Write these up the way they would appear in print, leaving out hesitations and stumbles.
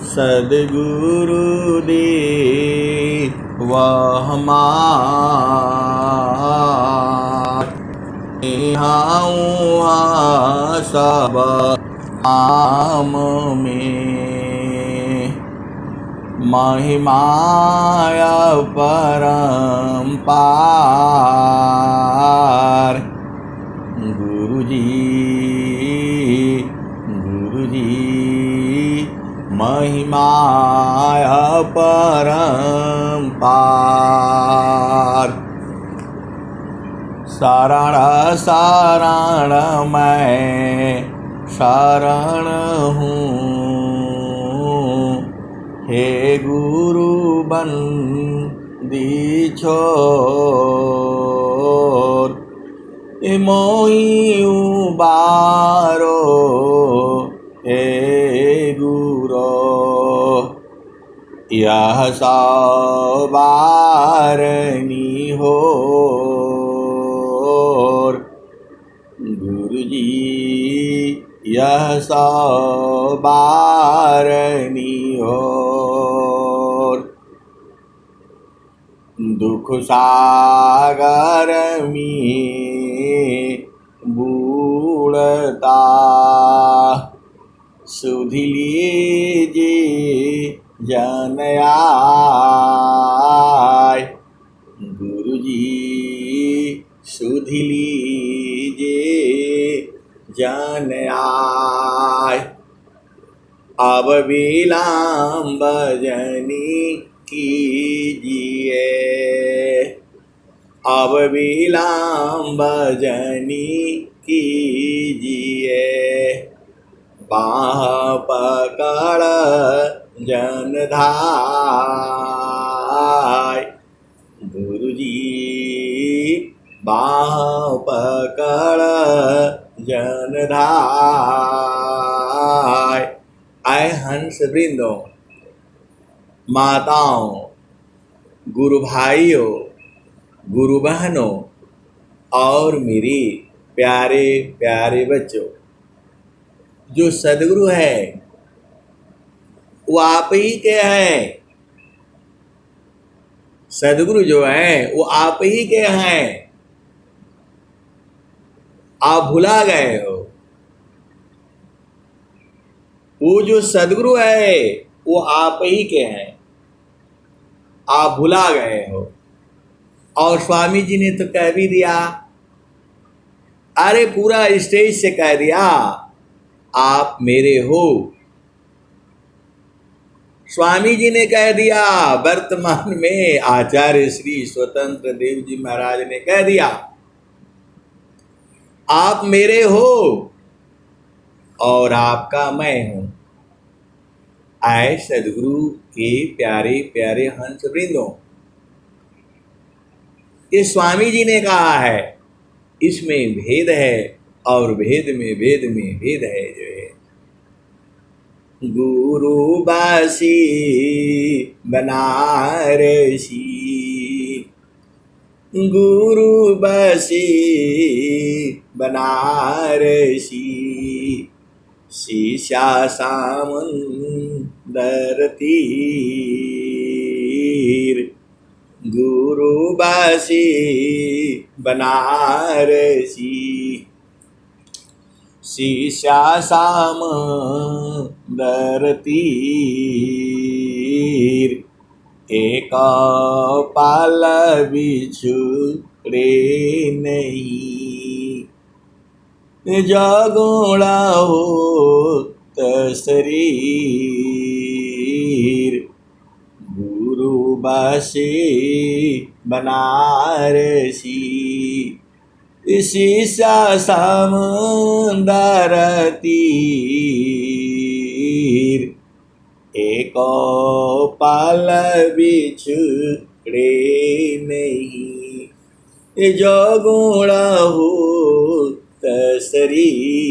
सद्गुरु देव हमारा सब आम में महिमाया परंपार। गुरुजी महिमाया परंपार। शरण शरण मैं शरण हूँ, हे गुरु बंदी छोर। मोहि उबारो हे गुरो, यह सवारनी हो। गुरुजी यह सवारनी हो। दुख सागर में बूढ़ता सुध लीजे जन आय। गुरुजी सुध लीजे जन आय। अब विलंब जनी कीजिए, अब विलंब जनी कीजिए। बाह पकड़ जन धाय। गुरुजी बाह पकड़ जन धाय। आए हंस वृंदों, माताओं, गुरु भाइयों, गुरु बहनों और मेरे प्यारे प्यारे बच्चों, जो सद्गुरु है वो आप ही के हैं। सद्गुरु जो है वो आप ही के हैं। आप भुला गए हो। वो जो सद्गुरु है वो आप ही के हैं, आप भुला गए हो। और स्वामी जी ने तो कह भी दिया, अरे पूरा स्टेज से कह दिया आप मेरे हो। स्वामी जी ने कह दिया, वर्तमान में आचार्य श्री स्वतंत्र देव जी महाराज ने कह दिया आप मेरे हो और आपका मैं हूं। आए सद्गुरु के प्यारे प्यारे हंस वृंदों, ये स्वामी जी ने कहा है, इसमें भेद है और भेद में भेद है जो है। गुरु बासी बनारसी, गुरु बासी बनारसी। शीशा सामंदर तीर, गुरु बासी बनारसी। शीशा सामंदर तीर, एक पाल बिछुड़े नहीं। जगोड़ा हो शरीर, गुरु बासी बनारसी। शीशा समंदर तीर, एक पाल बिछुड़े नहीं। जो गुण हो शरीर।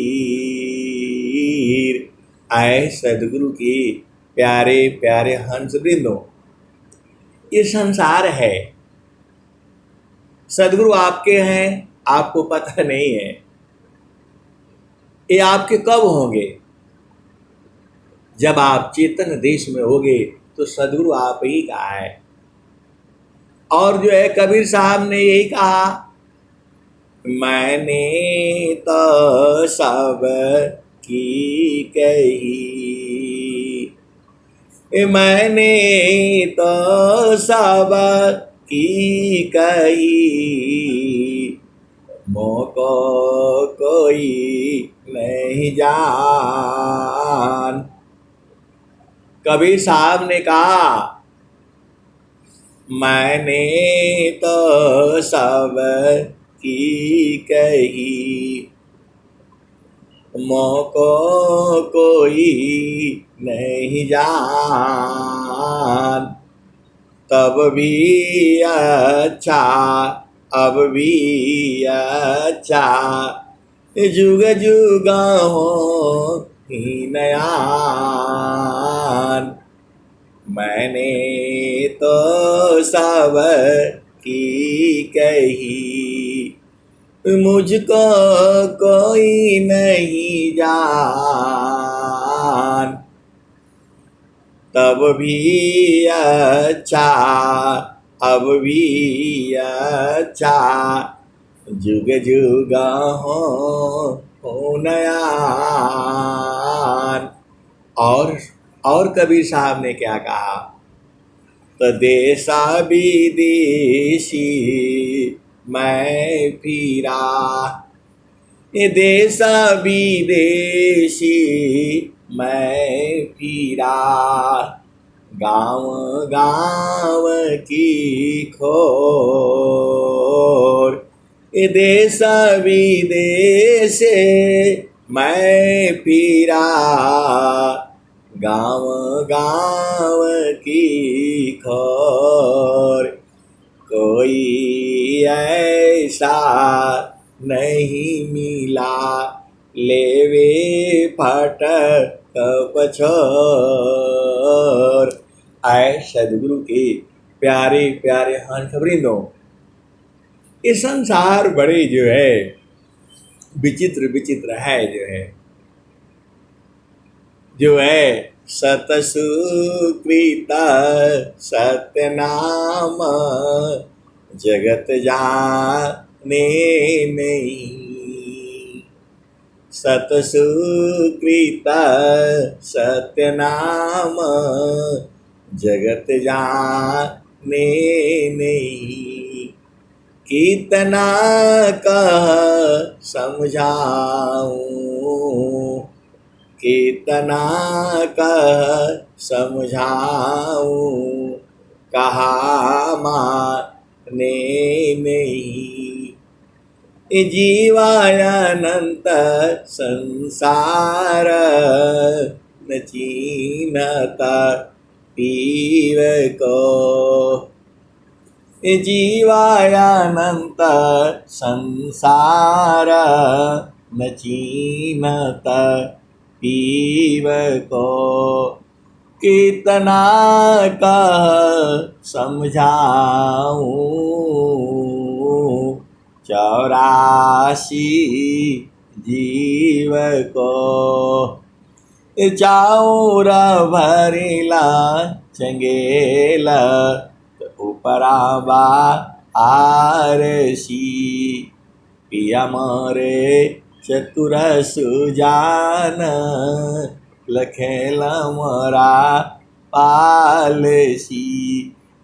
आए सद्गुरु के प्यारे प्यारे हंस वृंदों, ये संसार है। सद्गुरु आपके हैं, आपको पता नहीं है। ये आपके कब होंगे? जब आप चेतन देश में होगे तो सदगुरु आप ही का है। और जो है कबीर साहब ने यही कहा, मैंने तो सब की कही, मैंने तो सब की कही, मोको कोई नहीं जान। कबीर साहब ने कहा, मैंने तो सब की कही, मोको कोई नहीं जान। तब भी अच्छा अब भी अच्छा, जुग जुग हो हीनयान। मैंने तो सब की कही, मुझको कोई नहीं जान। तब भी अच्छा अब भी अच्छा, जुग जुग हो नयान। और कबीर साहब ने क्या कहा, तो देशा विदेशी मैं फिरा, ये देशा विदेशी मैं फिरा, गाँव गाँव की खोर, ये देश विदेश मैं फिरा, गाँव गाँव की खोर, कोई ऐसा नहीं मिला, लेवे फट कपछोर। आए सदगुरु के प्यारे प्यारे हंसवृंदों, ये संसार बड़े जो है विचित्र विचित्र है, जो है सतसुकृत सत्यनाम, जगत जाने नहीं, सतसुकृत सत्यनाम, जगत जाने नहीं, कितना कह समझाऊं, कितना कह समझाऊं, कहा माने नहीं, जीवानंत संसार, न चीन्हता पीव को, जीवानंत संसार, न चीन्हता पीव को, कितना कह समझाऊं, 84 जीव को, चाउर भरिला चंगेला, उपराबा आरसी, पिया मारे चतुर सुजान, लखेला मरा पालसी।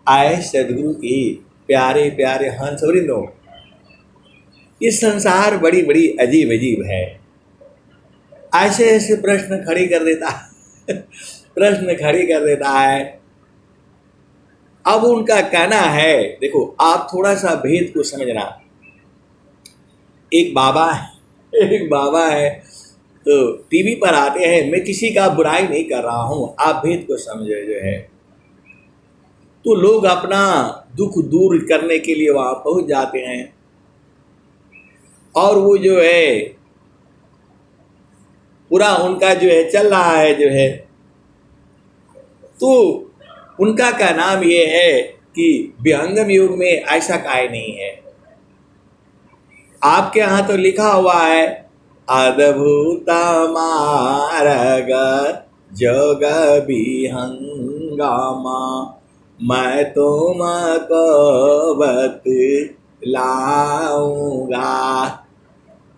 आए सदगुरु के प्यारे प्यारे हंसवृंदों, ये संसार बड़ी बड़ी अजीब अजीब है, ऐसे ऐसे प्रश्न खड़े कर देता है प्रश्न खड़े कर देता है। अब उनका कहना है, देखो आप थोड़ा सा भेद को समझना। एक बाबा है तो टीवी पर आते हैं, मैं किसी का बुराई नहीं कर रहा हूं, आप भेद को समझे जो है, तो लोग अपना दुख दूर करने के लिए वहां पहुंच जाते हैं, और वो जो है पूरा उनका जो है चल रहा है जो है। तो उनका का नाम ये है कि विहंगम युग में ऐसा काय नहीं है। आपके यहाँ तो लिखा हुआ है, अद्भुत मार्ग जग भी हंगामा, मैं तुमको बतलाऊंगा।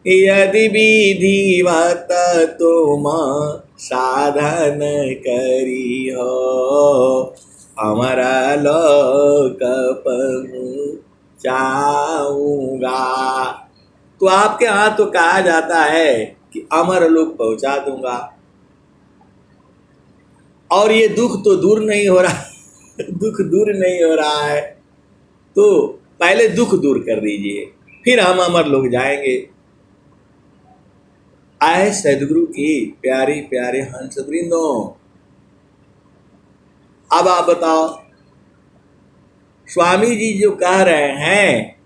यदि विधिवत तुम साधन करी हो, हमारा लोक पहुँचाऊंगा। तो आपके यहाँ तो कहा जाता है कि अमर लोक पहुँचा दूंगा, और ये दुख तो दूर नहीं हो रहा दुख दूर नहीं हो रहा है, तो पहले दुख दूर कर दीजिए, फिर हम अमर लोग जाएंगे। आए सदगुरु की प्यारे प्यारे हंस वृंदों, अब आप बताओ, स्वामी जी जो कह रहे हैं,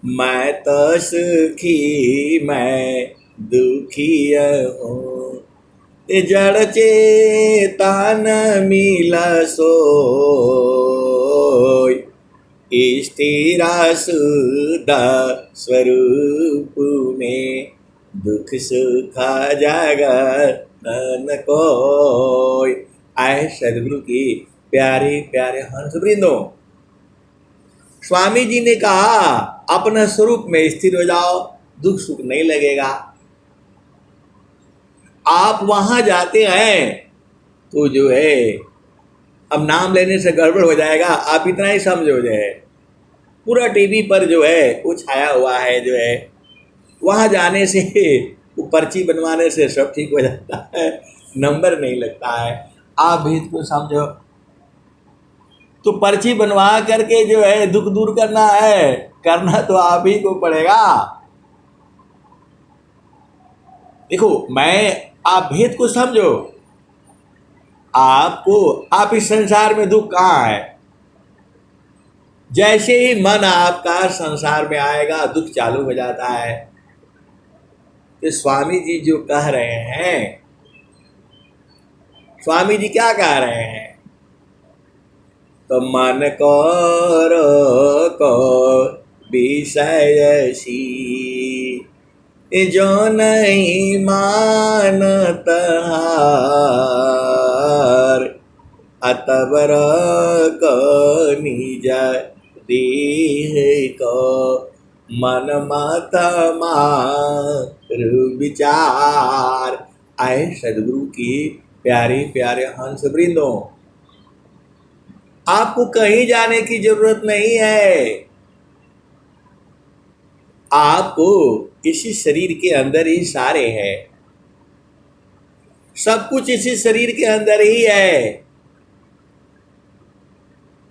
मैं तो सुखी मैं दुखी हूँ, जड़ चेतन मिला सोय, स्थिरा शुद्ध स्वरूप में, दुख सुख जगत न कोय। आए सदगुरु की प्यारे प्यारे हंस वृंदों, स्वामी जी ने कहा अपने स्वरूप में स्थिर हो जाओ, दुख सुख नहीं लगेगा। आप वहां जाते हैं तो जो है, अब नाम लेने से गड़बड़ हो जाएगा, आप इतना ही समझो, जो है पूरा टीवी पर जो है वो छाया हुआ है, जो है वहां जाने से वो पर्ची बनवाने से सब ठीक हो जाता है, नंबर नहीं लगता है। आप भी इसको समझो, तो पर्ची बनवा करके जो है दुख दूर करना है, करना तो आप ही को पड़ेगा। देखो, आप भेद को समझो, आप इस संसार में दुख कहाँ है, जैसे ही मन आपका संसार में आएगा दुख चालू हो जाता है। तो स्वामी जी जो कह रहे हैं, स्वामी जी क्या कह रहे हैं, तो मन को रोको विषयसी, जो नहीं मानत हार, अतबर को निज देह को, मन मत मारु विचार। आए सदगुरु की प्यारे प्यारे हंस वृंदों, आपको कहीं जाने की जरूरत नहीं है, आपको इसी शरीर के अंदर ही सारे हैं, सब कुछ इसी शरीर के अंदर ही है।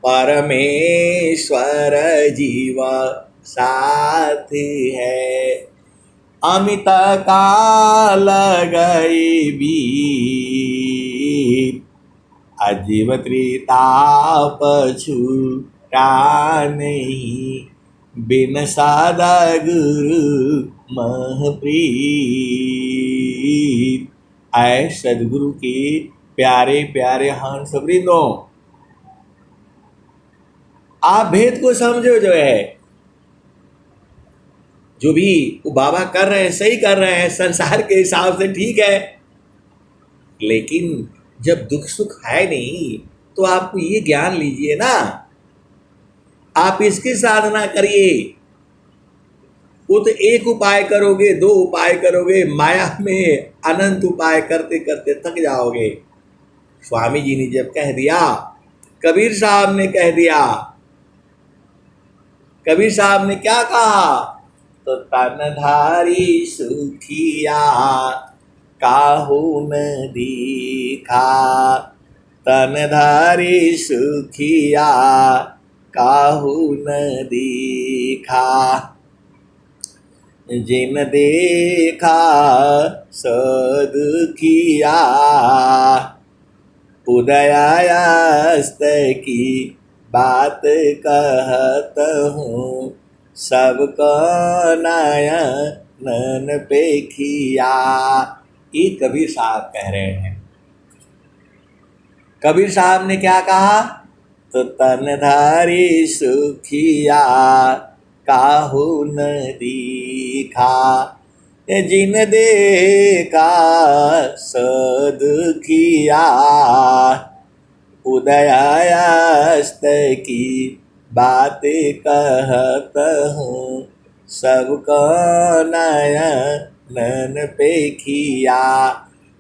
परमेश्वर जीवा साथ है, अमित काल गई बीत, अजीव त्रिताप छूटा नहीं, बिन सादा गुरु महप्रीत। आए सदगुरु की प्यारे प्यारे हंस वृंदों, आप भेद को समझो, जो है जो भी वो बाबा कर रहे हैं सही कर रहे हैं, संसार के हिसाब से ठीक है, लेकिन जब दुख सुख है नहीं तो आपको ये ज्ञान लीजिए ना, आप इसकी साधना करिए। वो तो एक उपाय करोगे, दो उपाय करोगे, माया में अनंत उपाय करते करते थक जाओगे। स्वामी जी ने जब कह दिया, कबीर साहब ने कह दिया, कबीर साहब ने क्या कहा, तो तनधारी सुखिया काहू न दिखा, तनधारी सुखिया काहू न दिखा, जिन देखा सदुखिया, उदयास्त की बात कहत हूँ, सबको नयन पेखिया। ये कबीर साहब कह रहे हैं। कबीर साहब ने क्या कहा, तो तनधारी सुखिया काहू न दिखा, जिन देखा सद किया, उदयास्त की बातें कहत हूँ, सबको नयन पे किया।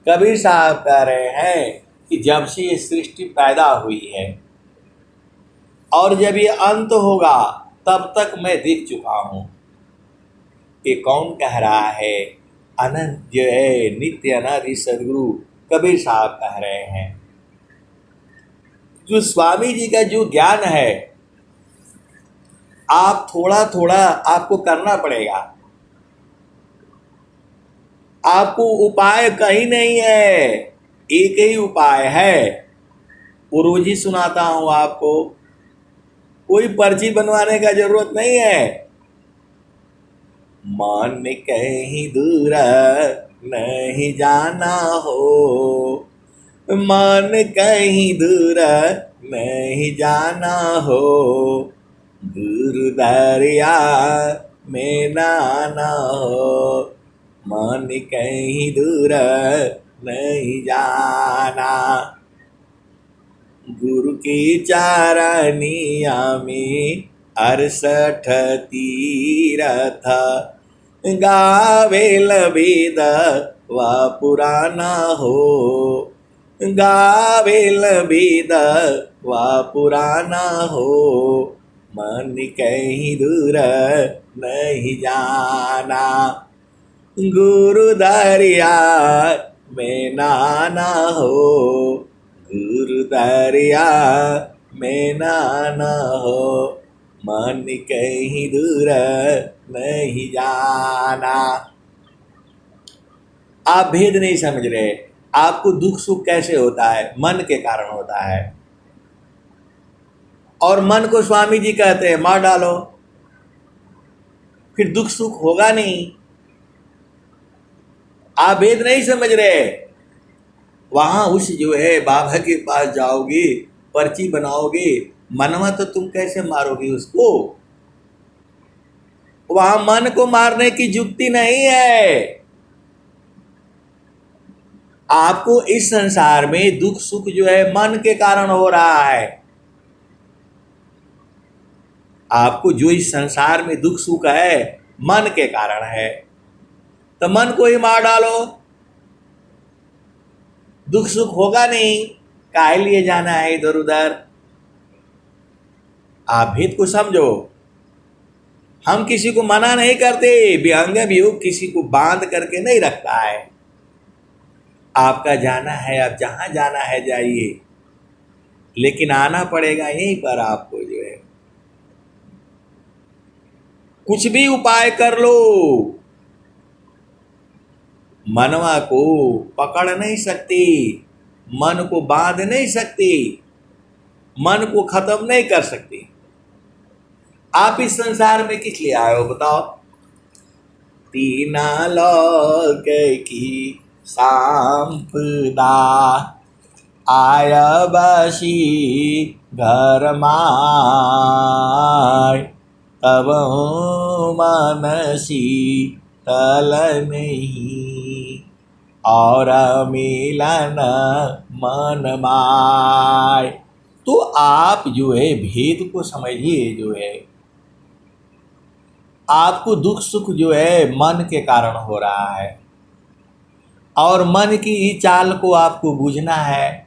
कबीर साहब कह रहे हैं कि जब से ये सृष्टि पैदा हुई है और जब ये अंत होगा तब तक मैं देख चुका हूँ। ये कौन कह रहा है? अनंत जो है नित्य अनादि सदगुरु कबीर साहब कह रहे हैं। जो स्वामी जी का जो ज्ञान है, आप थोड़ा थोड़ा आपको करना पड़ेगा। आपको उपाय कहीं नहीं है, एक ही उपाय है, वो रोज ही सुनाता हूं आपको। कोई पर्ची बनवाने का जरूरत नहीं है। मन कहीं दूर नहीं जाना हो, मन कहीं दूर नहीं जाना हो, गुरु दरिया में नाना हो, मन कहीं दूर नहीं जाना। गुरु की चारनिया में 68 तीरथ, गावेल वेद व पुराना हो, गावेल वेद व पुराना हो, मन कहीं दूर नहीं जाना, गुरु दरिया में नाना हो, गुरु दरिया में नाना हो, मन कहीं दूर नहीं जाना। आप भेद नहीं समझ रहे। आपको दुख सुख कैसे होता है? मन के कारण होता है। और मन को स्वामी जी कहते हैं मार डालो, फिर दुख सुख होगा नहीं। आप भेद नहीं समझ रहे। वहां उस जो है बाबा के पास जाओगे, पर्ची बनाओगे, मनवा तो तुम कैसे मारोगे उसको? वहां मन को मारने की युक्ति नहीं है। आपको इस संसार में दुख सुख जो है मन के कारण हो रहा है। आपको जो इस संसार में दुख सुख है मन के कारण है, तो मन को ही मार डालो, दुख सुख होगा नहीं। काहे लिए जाना है इधर उधर? आप भेद को समझो। हम किसी को मना नहीं करते, विहंग वियोग किसी को बांध करके नहीं रखता है। आपका जाना है, आप जहां जाना है जाइए, लेकिन आना पड़ेगा यहीं पर आपको जो है। कुछ भी उपाय कर लो, मनवा को पकड़ नहीं सकती, मन को बांध नहीं सकती, मन को खत्म नहीं कर सकती। आप इस संसार में किस लिए आए हो बताओ? तीना लोक की सांपदा, आया बसी घर माय, तब मनसी तल नहीं, और मिलन मन माय। तो आप जो है भेद को समझिए। जो है आपको दुख सुख जो है मन के कारण हो रहा है, और मन की ही चाल को आपको बूझना है।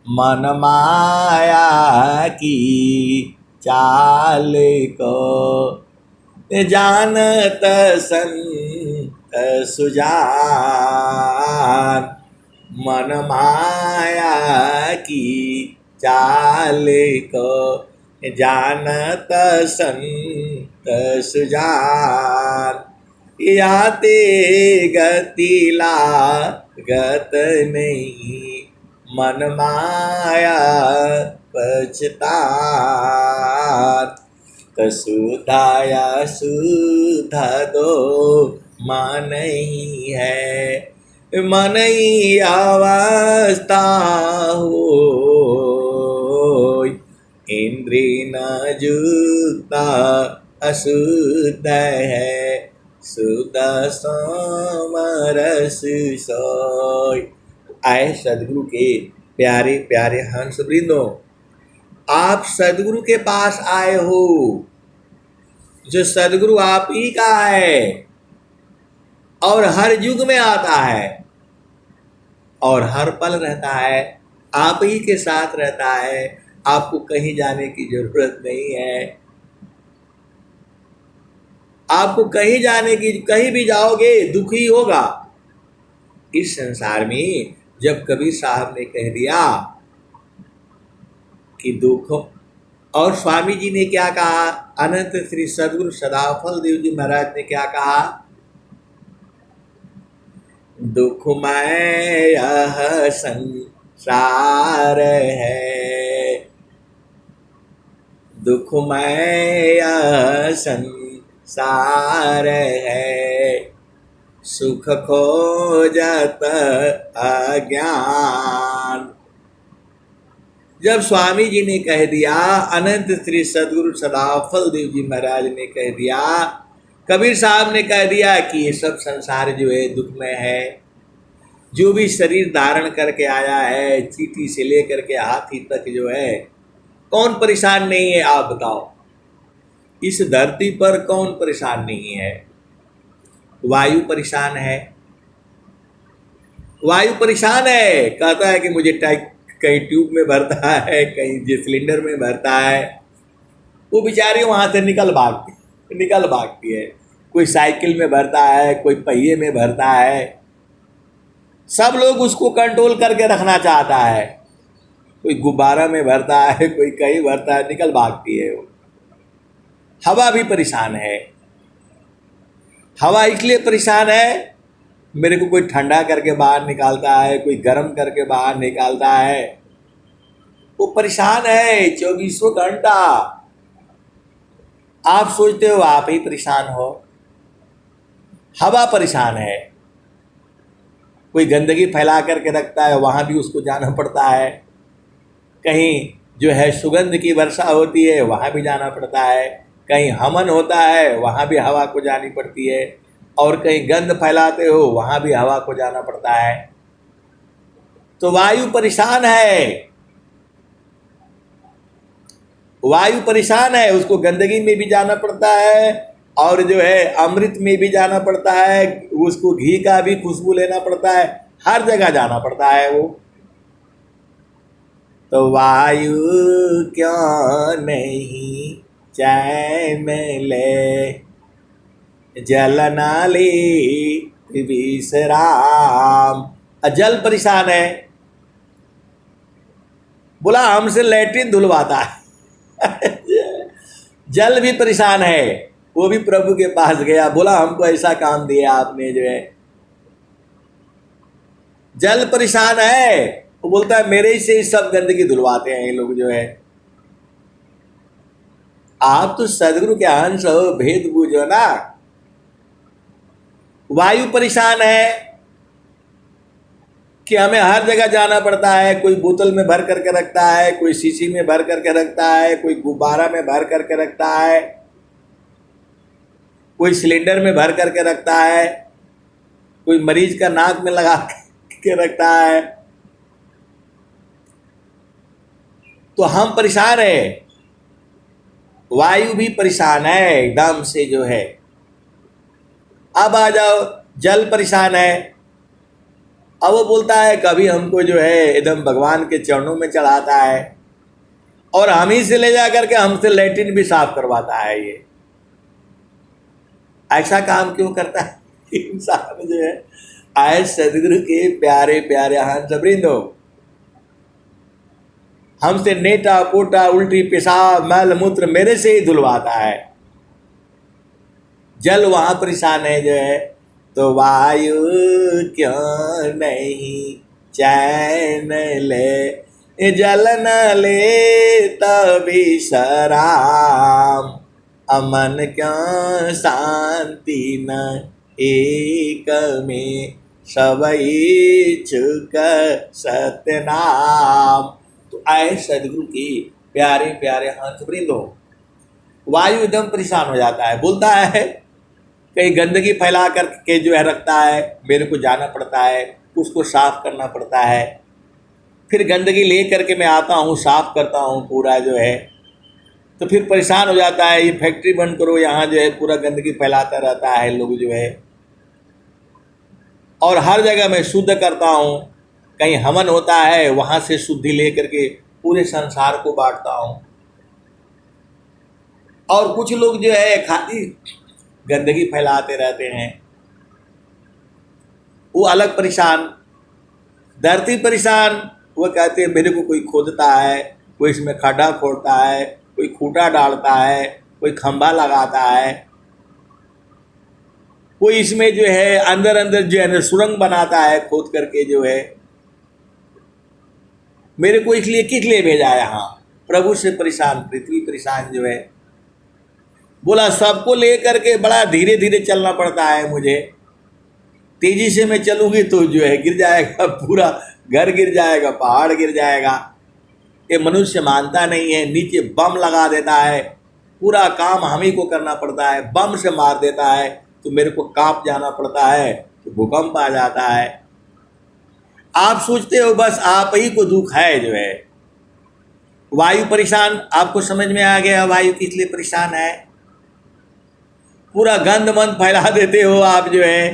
मन माया की चाल को जानत संत सुजान, मन माया की चाल को जानत संत सुजान, याते गति लागत नहीं, मन माया पछतान। कसुधाया सुधा दो मन ही है, मन ही अवस्था हो, इंद्रिय न जुता अशुद्ध है, सुत सोमरस सोय। आए सदगुरु के प्यारे प्यारे हंस वृंदों, आप सदगुरु के पास आए हो। जो सदगुरु आप ही का है और हर युग में आता है और हर पल रहता है, आप ही के साथ रहता है। आपको कहीं जाने की जरूरत नहीं है। आपको कहीं जाने की, कहीं भी जाओगे दुख ही होगा। इस संसार में जब कबीर साहब ने कह दिया कि दुख, और स्वामी जी ने क्या कहा, अनंत श्री सदगुरु सदाफल देव जी महाराज ने क्या कहा, दुखमय यह संसार है, दुखमय यह संसार है, सुख खोजत अज्ञान। जब स्वामी जी ने कह दिया, अनंत श्री सदगुरु सदाफल देव जी महाराज ने कह दिया, कबीर साहब ने कह दिया कि ये सब संसार जो है दुखमय है। जो भी शरीर धारण करके आया है, चींटी से लेकर के हाथी तक जो है, कौन परेशान नहीं है आप बताओ। इस धरती पर कौन परेशान नहीं है। वायु परेशान है, वायु परेशान है, कहता है कि मुझे कहीं ट्यूब में भरता है, कहीं सिलेंडर में भरता है। वो बेचारी वहाँ से निकल भागती है। कोई साइकिल में भरता है, कोई पहिए में भरता है। सब लोग उसको कंट्रोल करके रखना चाहता है। कोई गुब्बारा में भरता है, कोई कहीं भरता है, निकल भागती है वो। हवा भी परेशान है। हवा इसलिए परेशान है, मेरे को कोई ठंडा करके बाहर निकालता है, कोई गर्म करके बाहर निकालता है। वो परेशान है 24 घंटा। आप सोचते हो आप ही परेशान हो। हवा परेशान है। कोई गंदगी फैला करके रखता है, वहाँ भी उसको जाना पड़ता है। कहीं जो है सुगंध की वर्षा होती है, वहाँ भी जाना पड़ता है। कहीं हमन होता है, वहाँ भी हवा को जानी पड़ती है। और कहीं गंध फैलाते हो, वहाँ भी हवा को जाना पड़ता है। तो वायु परेशान है। वायु परेशान है, उसको गंदगी में भी जाना पड़ता है और जो है अमृत में भी जाना पड़ता है, उसको घी का भी खुशबू लेना पड़ता है, हर जगह जाना पड़ता है वो। तो वायु क्यों नहीं चैन ले, जल नाली विश्राम। जल परेशान है, बोला हमसे लैट्रिन धुलवाता है। जल भी परेशान है, वो भी प्रभु के पास गया, बोला हमको ऐसा काम दिया आपने जो है। जल परेशान है, वो बोलता है मेरे ही से सब गंदगी धुलवाते हैं ये लोग जो है। आप तो सदगुरु के अंश हो, भेद बूझो ना। वायु परेशान है कि हमें हर जगह जाना पड़ता है। कोई बोतल में भर करके रखता है, कोई शीशी में भर करके रखता है, कोई गुब्बारा में भर करके रखता है, कोई सिलेंडर में भर करके रखता है, कोई मरीज का नाक में लगा के रखता है। तो हम परेशान है, वायु भी परेशान है एकदम से जो है। अब आ जाओ, जल परेशान है। अब वो बोलता है कभी हमको जो है एकदम भगवान के चरणों में चढ़ाता है और हम ही से ले जा करके हमसे लैट्रिन भी साफ करवाता है। ये ऐसा काम क्यों करता है इंसान जो है। आए सदगुरु के प्यारे प्यारे हंस वृंदो, हमसे नेटा पोटा उल्टी पेशाब मल मूत्र मेरे से ही धुलवाता है। जल वहाँ परेशान है जो है। तो वायु क्यों नहीं चैन ले, जल न ले तभी शराम, अमन क्यों शांति न एक में, सबई छुक सत्यनाम। तो आए सदगुरु की प्यारे प्यारे हंस वृंदो, वायु एकदम परेशान हो जाता है, बोलता है कहीं गंदगी फैला करके जो है रखता है, मेरे को जाना पड़ता है, उसको साफ करना पड़ता है। फिर गंदगी ले करके मैं आता हूँ, साफ करता हूँ पूरा जो है, तो फिर परेशान हो जाता है, ये फैक्ट्री बंद करो, यहाँ जो है पूरा गंदगी फैलाता रहता है लोग जो है। और हर जगह मैं शुद्ध करता हूँ, कहीं हवन होता है वहाँ से शुद्धि ले करके पूरे संसार को बांटता हूँ। और कुछ लोग जो है खाली गंदगी फैलाते रहते हैं, वो अलग परेशान, धरती परेशान। वो कहते हैं मेरे को कोई खोदता है, कोई इसमें खड्डा खोदता है, कोई खूंटा डालता है, कोई खंभा लगाता है, कोई इसमें जो है अंदर अंदर जो है सुरंग बनाता है खोद करके जो है। मेरे को इसलिए किस लिए भेजा है यहाँ? प्रभु से परेशान, पृथ्वी परेशान जो है। बोला सबको ले करके बड़ा धीरे धीरे चलना पड़ता है मुझे, तेजी से मैं चलूँगी तो जो है गिर जाएगा, पूरा घर गिर जाएगा, पहाड़ गिर जाएगा। ये मनुष्य मानता नहीं है, नीचे बम लगा देता है, पूरा काम हम ही को करना पड़ता है, बम से मार देता है तो मेरे को कांप जाना पड़ता है, तो भूकंप आ जाता है। आप सोचते हो बस आप ही को दुख है जो है। वायु परेशान, आपको समझ में आ गया वायु किस लिए परेशान है? पूरा गंद मंद फैला देते हो आप जो है,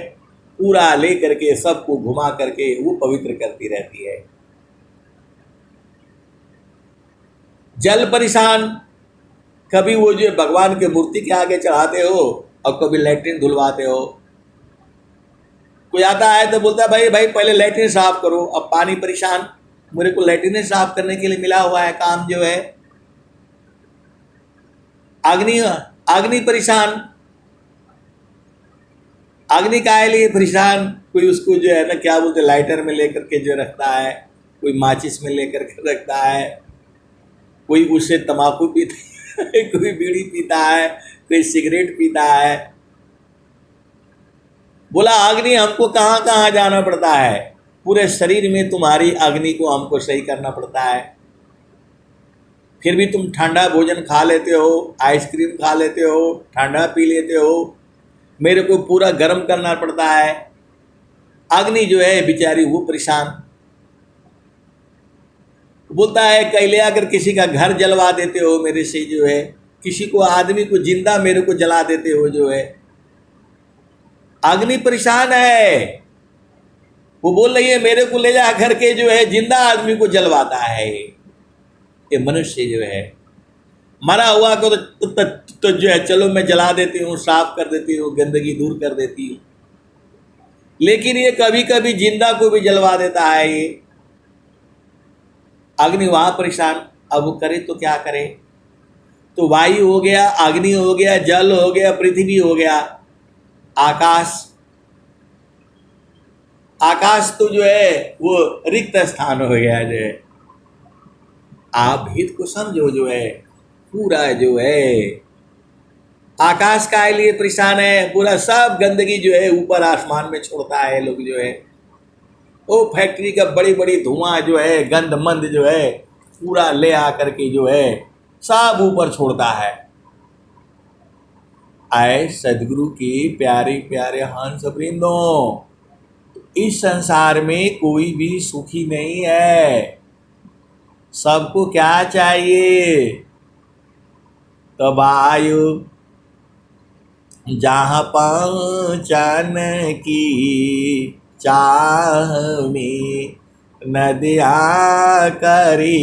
पूरा ले करके सबको घुमा करके वो पवित्र करती रहती है। जल परेशान, कभी वो जो भगवान के मूर्ति के आगे चढ़ाते हो और कभी लैट्रिन धुलवाते हो। कोई आता है तो बोलता है भाई भाई पहले लैट्रिन साफ करो। अब पानी परेशान, मेरे को लैट्रिन साफ करने के लिए मिला हुआ है काम जो है। अग्नि परेशान, अग्नि का लिए परेशान, कोई उसको जो है ना क्या बोलते लाइटर में लेकर के जो रखता है, कोई माचिस में लेकर के रखता है, कोई उससे तंबाकू पीता है, कोई बीड़ी पीता है, कोई सिगरेट पीता है। बोला अग्नि हमको कहाँ कहाँ जाना पड़ता है, पूरे शरीर में तुम्हारी अग्नि को हमको सही करना पड़ता है। फिर भी तुम ठंडा भोजन खा लेते हो, आइसक्रीम खा लेते हो, ठंडा पी लेते हो, मेरे को पूरा गर्म करना पड़ता है। अग्नि जो है बेचारी वो परेशान। बोलता है कैले अगर किसी का घर जलवा देते हो मेरे से जो है, किसी को आदमी को जिंदा मेरे को जला देते हो जो है। अग्नि परेशान है, वो बोल रही है मेरे को ले जा करके जो है जिंदा आदमी को जलवाता है। ये मनुष्य जो है मरा हुआ को तो जो है चलो मैं जला देती हूँ, साफ कर देती हूँ, गंदगी दूर कर देती हूँ, लेकिन ये कभी कभी जिंदा को भी जलवा देता है। ये अग्नि वहाँ परेशान, अब वो करे तो क्या करे? तो वायु हो गया, अग्नि हो गया, जल हो गया, पृथ्वी हो गया, आकाश। आकाश तो जो है वो रिक्त स्थान हो गया जो है। आप हित को समझो जो है, पूरा जो है आकाश का लिए परेशान है, पूरा सब गंदगी जो है ऊपर आसमान में छोड़ता है लोग जो है। वो फैक्ट्री का बड़ी बड़ी धुआं जो है, गंद मंद जो है पूरा ले आकर के जो है सब ऊपर छोड़ता है। आए सदगुरु की प्यारे प्यारे हंस वृंदों, इस संसार में कोई भी सुखी नहीं है। सबको क्या चाहिए? तो वायु जहाँ पहुँचन की चाह में, नदियाँ करी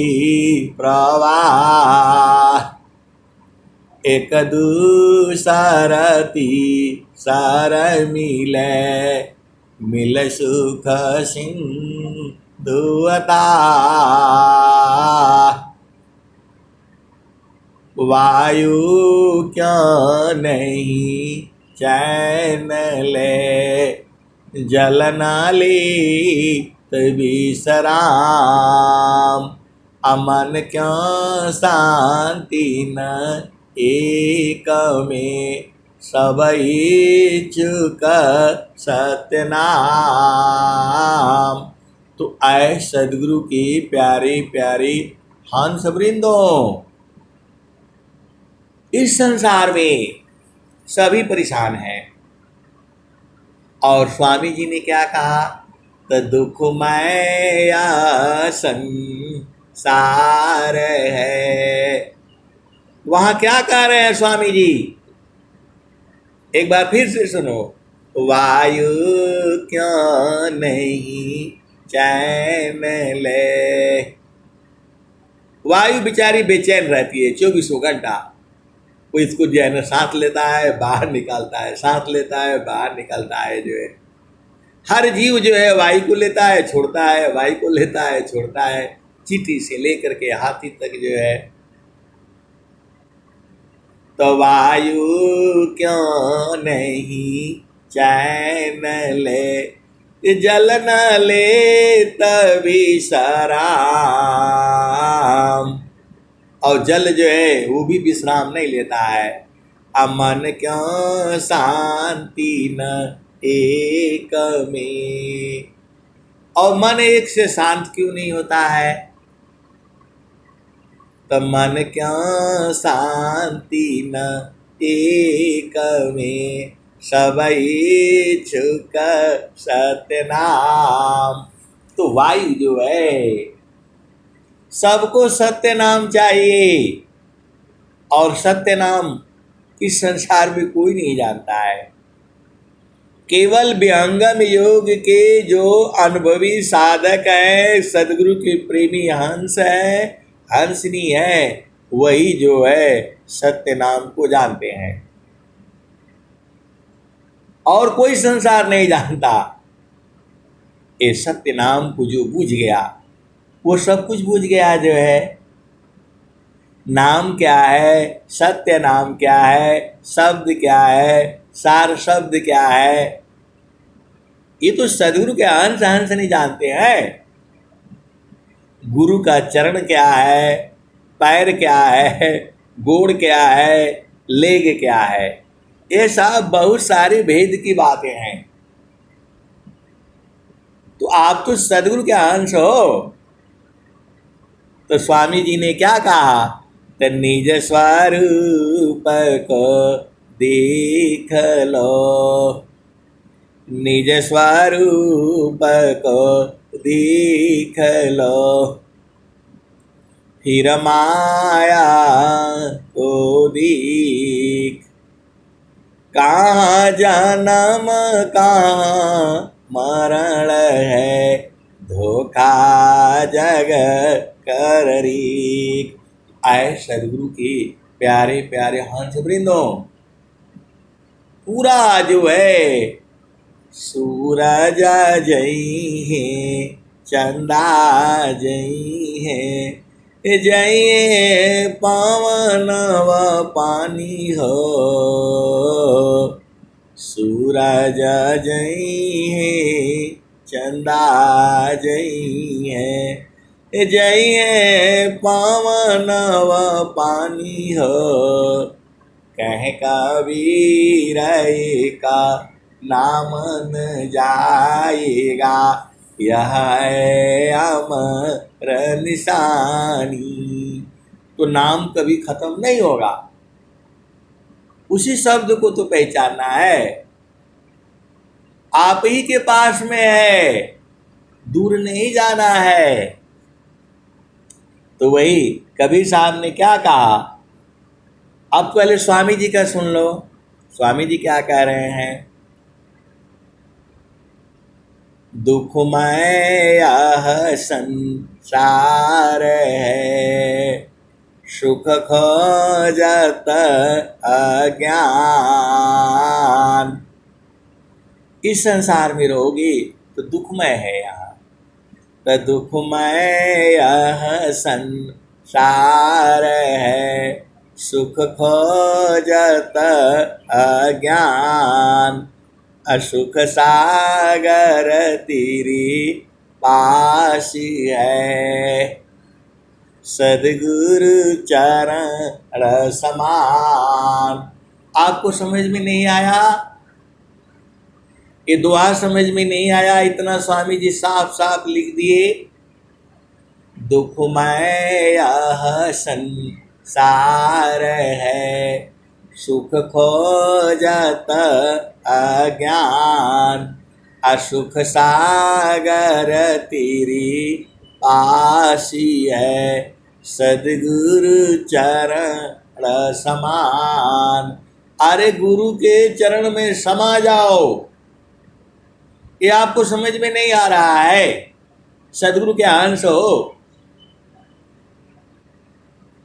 प्रवाह, एक दूसरती सर मिले, मिल सुख सिंधुअता। वायु क्यों नहीं चैन ले, जल नाली विश्राम, अमन क्यों शांति न एक में, सब इच्छुक सत्यनाम। तो आए सदगुरु की प्यारी प्यारी हंस वृंदों, इस संसार में सभी परेशान हैं, और स्वामी जी ने क्या कहा, तो दुखमय संसार है। वहां क्या कह रहे हैं स्वामी जी, एक बार फिर से सुनो। वायु क्यों नहीं चैन ले, वायु बेचारी बेचैन रहती है 24 घंटा। वो इसको जो है ना सांस लेता है बाहर निकालता है, सांस लेता है बाहर निकालता है। जो है हर जीव जो है वायु को लेता है छोड़ता है, वायु को लेता है छोड़ता है, चींटी से लेकर के हाथी तक जो है। तो वायु क्यों नहीं चैन ले, जल न ले तभी सराम। और जल जो है वो भी विश्राम नहीं लेता है। अमन क्यों शांति न एक में, और मन एक से शांत क्यों नहीं होता है। तो मन क्यों शांति न एक में, सब इच्छुक सत्य नाम। तो वायु जो है सबको सत्य नाम चाहिए, और सत्य नाम इस संसार में कोई नहीं जानता है। केवल विहंगम योग के जो अनुभवी साधक है, सदगुरु के प्रेमी हंस है, हंसनी है, वही जो है सत्य नाम को जानते हैं, और कोई संसार नहीं जानता। ये सत्य नाम को जो बूझ गया वो सब कुछ बूझ गया। जो है नाम क्या है, सत्य नाम क्या है, शब्द क्या है, सार शब्द क्या है, ये तो सदगुरु के अंश हंस नहीं जानते हैं। गुरु का चरण क्या है, पैर क्या है, गोड़ क्या है, लेग क्या है, ये सब बहुत सारे भेद की बातें हैं। तो आप तो सदगुरु के अंश हो। तो स्वामी जी ने क्या कहा, तो निज स्वरूप को देख लो, निज स्वरूप को देख लो, फिर माया को देख। कहाँ जन्म कहाँ मरण है, धोखा जग कर रीख। आए सदगुरु के प्यारे प्यारे हंस वृंदों, पूरा जो है सूरज जई है, चंदा जई है, जई पावन व पानी हो, सूरज जई है, चंदा जई है, जय पावन व पानी हो। कह कबीर का नाम न जाएगा, यह है अमर निशानी। तो नाम कभी खत्म नहीं होगा, उसी शब्द को तो पहचानना है। आप ही के पास में है, दूर नहीं जाना है। तो वही कबीर साहब ने क्या कहा, अब पहले स्वामी जी का सुन लो। स्वामी जी क्या कह रहे हैं, दुखमय यह संसार है, सुख खोजत अज्ञान। इस संसार में रहोगे तो दुखमय है यहाँ, तो दुखमय यह संसार है, सुख खोजत अज्ञान। असुख सागर तेरी पासी है, सदगुरु चरण समान। आपको समझ में नहीं आया, ये दुआ समझ में नहीं आया, इतना स्वामी जी साफ साफ लिख दिए। दुखमय यह संसार है, सुख खोजत अज्ञान, असुख सागर तेरी पासी है, सदगुरु चरण समान। अरे गुरु के चरण में समा जाओ, ये आपको समझ में नहीं आ रहा है। सदगुरु के अंश हो।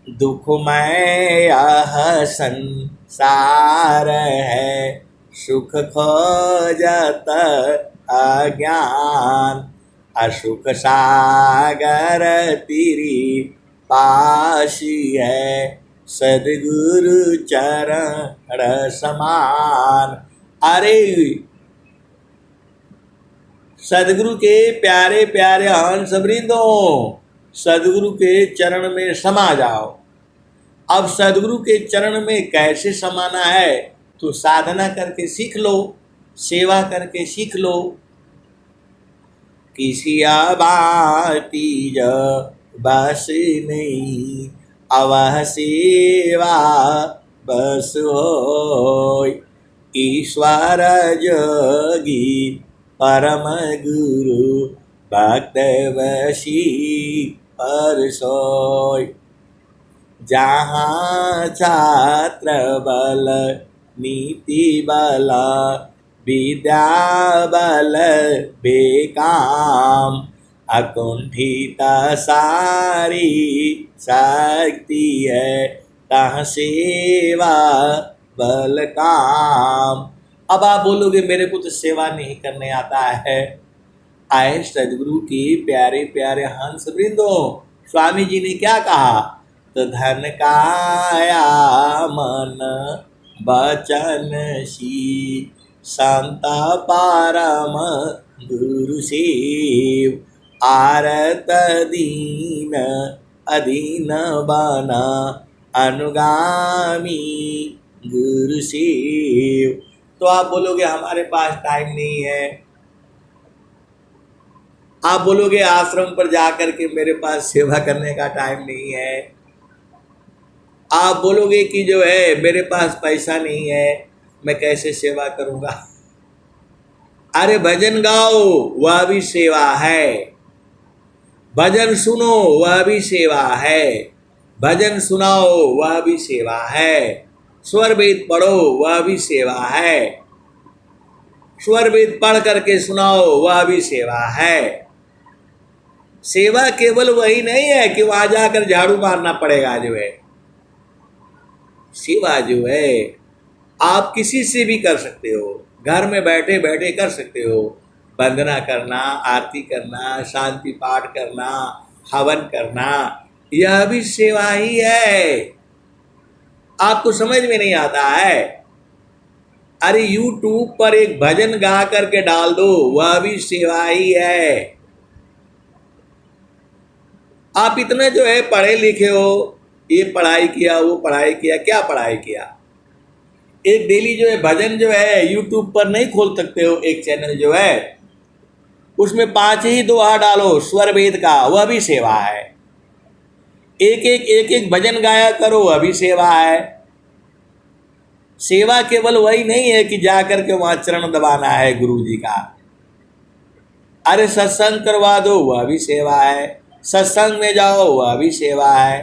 दुखमय यह संसार है, सुख खोजत अज्ञान, असुख सागर तेरी पासी है, सदगुरु चरण समान। अरे सदगुरु के प्यारे प्यारे हंस वृंदों, सदगुरु के चरण में समा जाओ। अब सदगुरु के चरण में कैसे समाना है, तो साधना करके सीख लो, सेवा करके सीख लो। किसी बाती ज बस नहीं, अवह सेवा बस हो। ईश्वर जोगी परम गुरु, भक्त वशी पर सोय। जहाँ छात्र बल नीति बल, विद्या बल बेकाम, अकुंठित सारी शक्ति है, तहाँ सेवा बल काम। अब आप बोलोगे मेरे को तो सेवा नहीं करने आता है। आए सदगुरु की प्यारे प्यारे हंस वृंदों, स्वामी जी ने क्या कहा, तो धन काया मन बचन सी, शांता परम गुरु सेव। आरत दीन अधीन बना, अनुगामी गुरु सेव। तो आप बोलोगे हमारे पास टाइम नहीं है, आप बोलोगे आश्रम पर जाकर के मेरे पास सेवा करने का टाइम नहीं है, आप बोलोगे कि जो है मेरे पास पैसा नहीं है, मैं कैसे सेवा करूंगा। अरे भजन गाओ, वह भी सेवा है। भजन सुनो, वह भी सेवा है। भजन सुनाओ, वह भी सेवा है। स्वर वेद पढ़ो, वह भी सेवा है। स्वर वेद पढ़ करके सुनाओ, वह भी सेवा है। सेवा केवल वही नहीं है कि वहां जाकर झाड़ू मारना पड़ेगा। जो है सेवा जो है आप किसी से भी कर सकते हो, घर में बैठे बैठे कर सकते हो। वंदना करना, आरती करना, शांति पाठ करना, हवन करना, यह भी सेवा ही है। आपको समझ में नहीं आता है। अरे YouTube पर एक भजन गा करके डाल दो, वह भी सेवा ही है। आप इतना जो है पढ़े लिखे हो, ये पढ़ाई किया, वो पढ़ाई किया, क्या पढ़ाई किया। एक डेली जो है भजन जो है YouTube पर नहीं खोल सकते हो, एक चैनल जो है उसमें 5 ही दोहा डालो स्वर वेद का, वह भी सेवा है। एक भजन गाया करो, वह भी सेवा है। सेवा केवल वही नहीं है कि जाकर के वहां चरण दबाना है गुरु जी का। अरे सत्संग करवा दो, वह भी सेवा है। सत्संग में जाओ, वह भी सेवा है।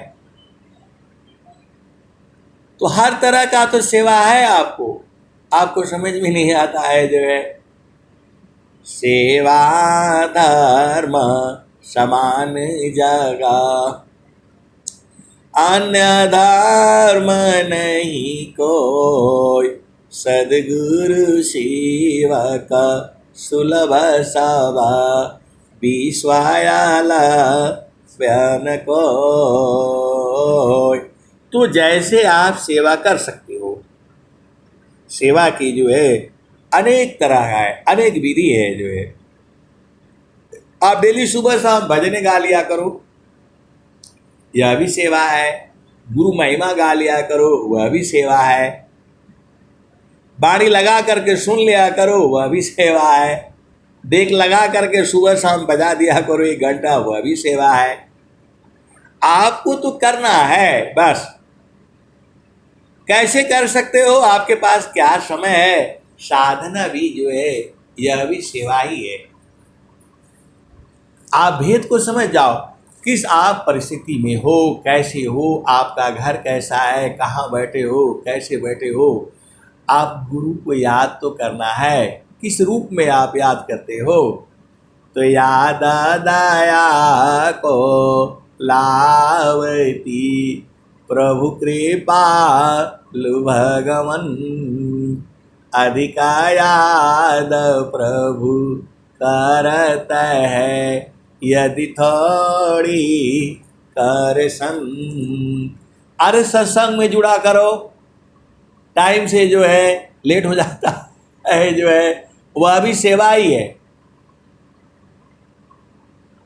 तो हर तरह का तो सेवा है। आपको समझ में नहीं आता है जो है सेवा धर्म समान जगह, अन्य धर्म नहीं कोई, सदगुरु सेवक सुलभ सभा, विश्वायल प्यान को। तो जैसे आप सेवा कर सकते हो, सेवा की जो है अनेक तरह है, अनेक विधि है। जो है आप डेली सुबह शाम भजने गा लिया करो, यह भी सेवा है। गुरु महिमा गा लिया करो, वह भी सेवा है। बाणी लगा करके सुन लिया करो, वह भी सेवा है। देख लगा करके सुबह शाम बजा दिया करो 1 घंटा, वह भी सेवा है। आपको तो करना है बस। कैसे कर सकते हो? आपके पास क्या समय है? साधना भी जो है यह भी सेवा ही है। आप भेद को समझ जाओ, किस आप परिस्थिति में हो, कैसे हो, आपका घर कैसा है, कहाँ बैठे हो, कैसे बैठे हो, आप गुरु को याद तो करना है। किस रूप में आप याद करते हो? तो याद दया को लावती प्रभु कृपा भगवन, अधिका याद प्रभु करत है, यदि थोड़ी कर सन। अरे सत्संग में जुड़ा करो। टाइम से जो है लेट हो जाता है जो है वह भी सेवा ही है।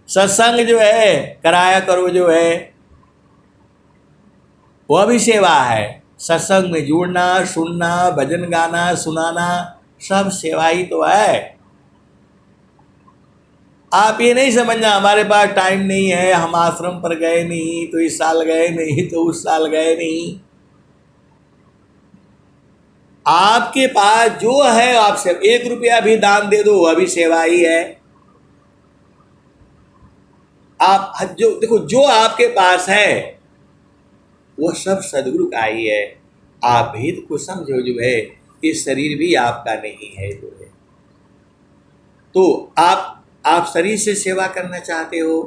सत्संग जो है कराया करो, जो है वह भी सेवा है। सत्संग में जुड़ना, सुनना, भजन गाना, सुनाना, सब सेवा ही तो है। आप ये नहीं समझना हमारे पास टाइम नहीं है, हम आश्रम पर गए नहीं, तो इस साल गए नहीं, तो उस साल गए नहीं। आपके पास जो है, आपसे 1 रुपया भी दान दे दो, वह भी सेवा ही है। आप जो देखो, जो आपके पास है वो सब सदगुरु का ही है। आप भेद को समझो जो है, ये शरीर भी आपका नहीं है जो है। तो आप शरीर से सेवा करना चाहते हो,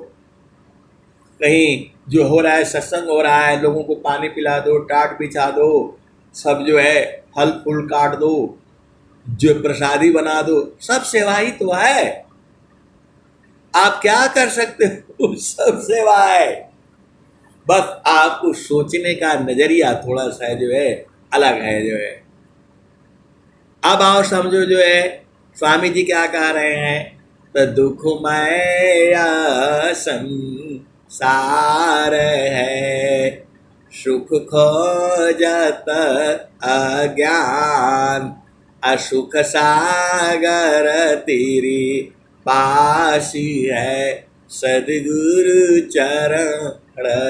कहीं जो हो रहा है, सत्संग हो रहा है, लोगों को पानी पिला दो, टाट बिछा दो, सब जो है फल फूल काट दो, जो प्रसादी बना दो, सब सेवा ही तो है। आप क्या कर सकते हो? सब सेवा है। बस आपको सोचने का नजरिया थोड़ा सा जो है अलग है जो है। अब आओ समझो जो है स्वामी जी क्या कह रहे हैं, तो दुखमय संसार है, सुख खोजत अज्ञान, असुख सागर तेरी पासी है, सदगुरु चरण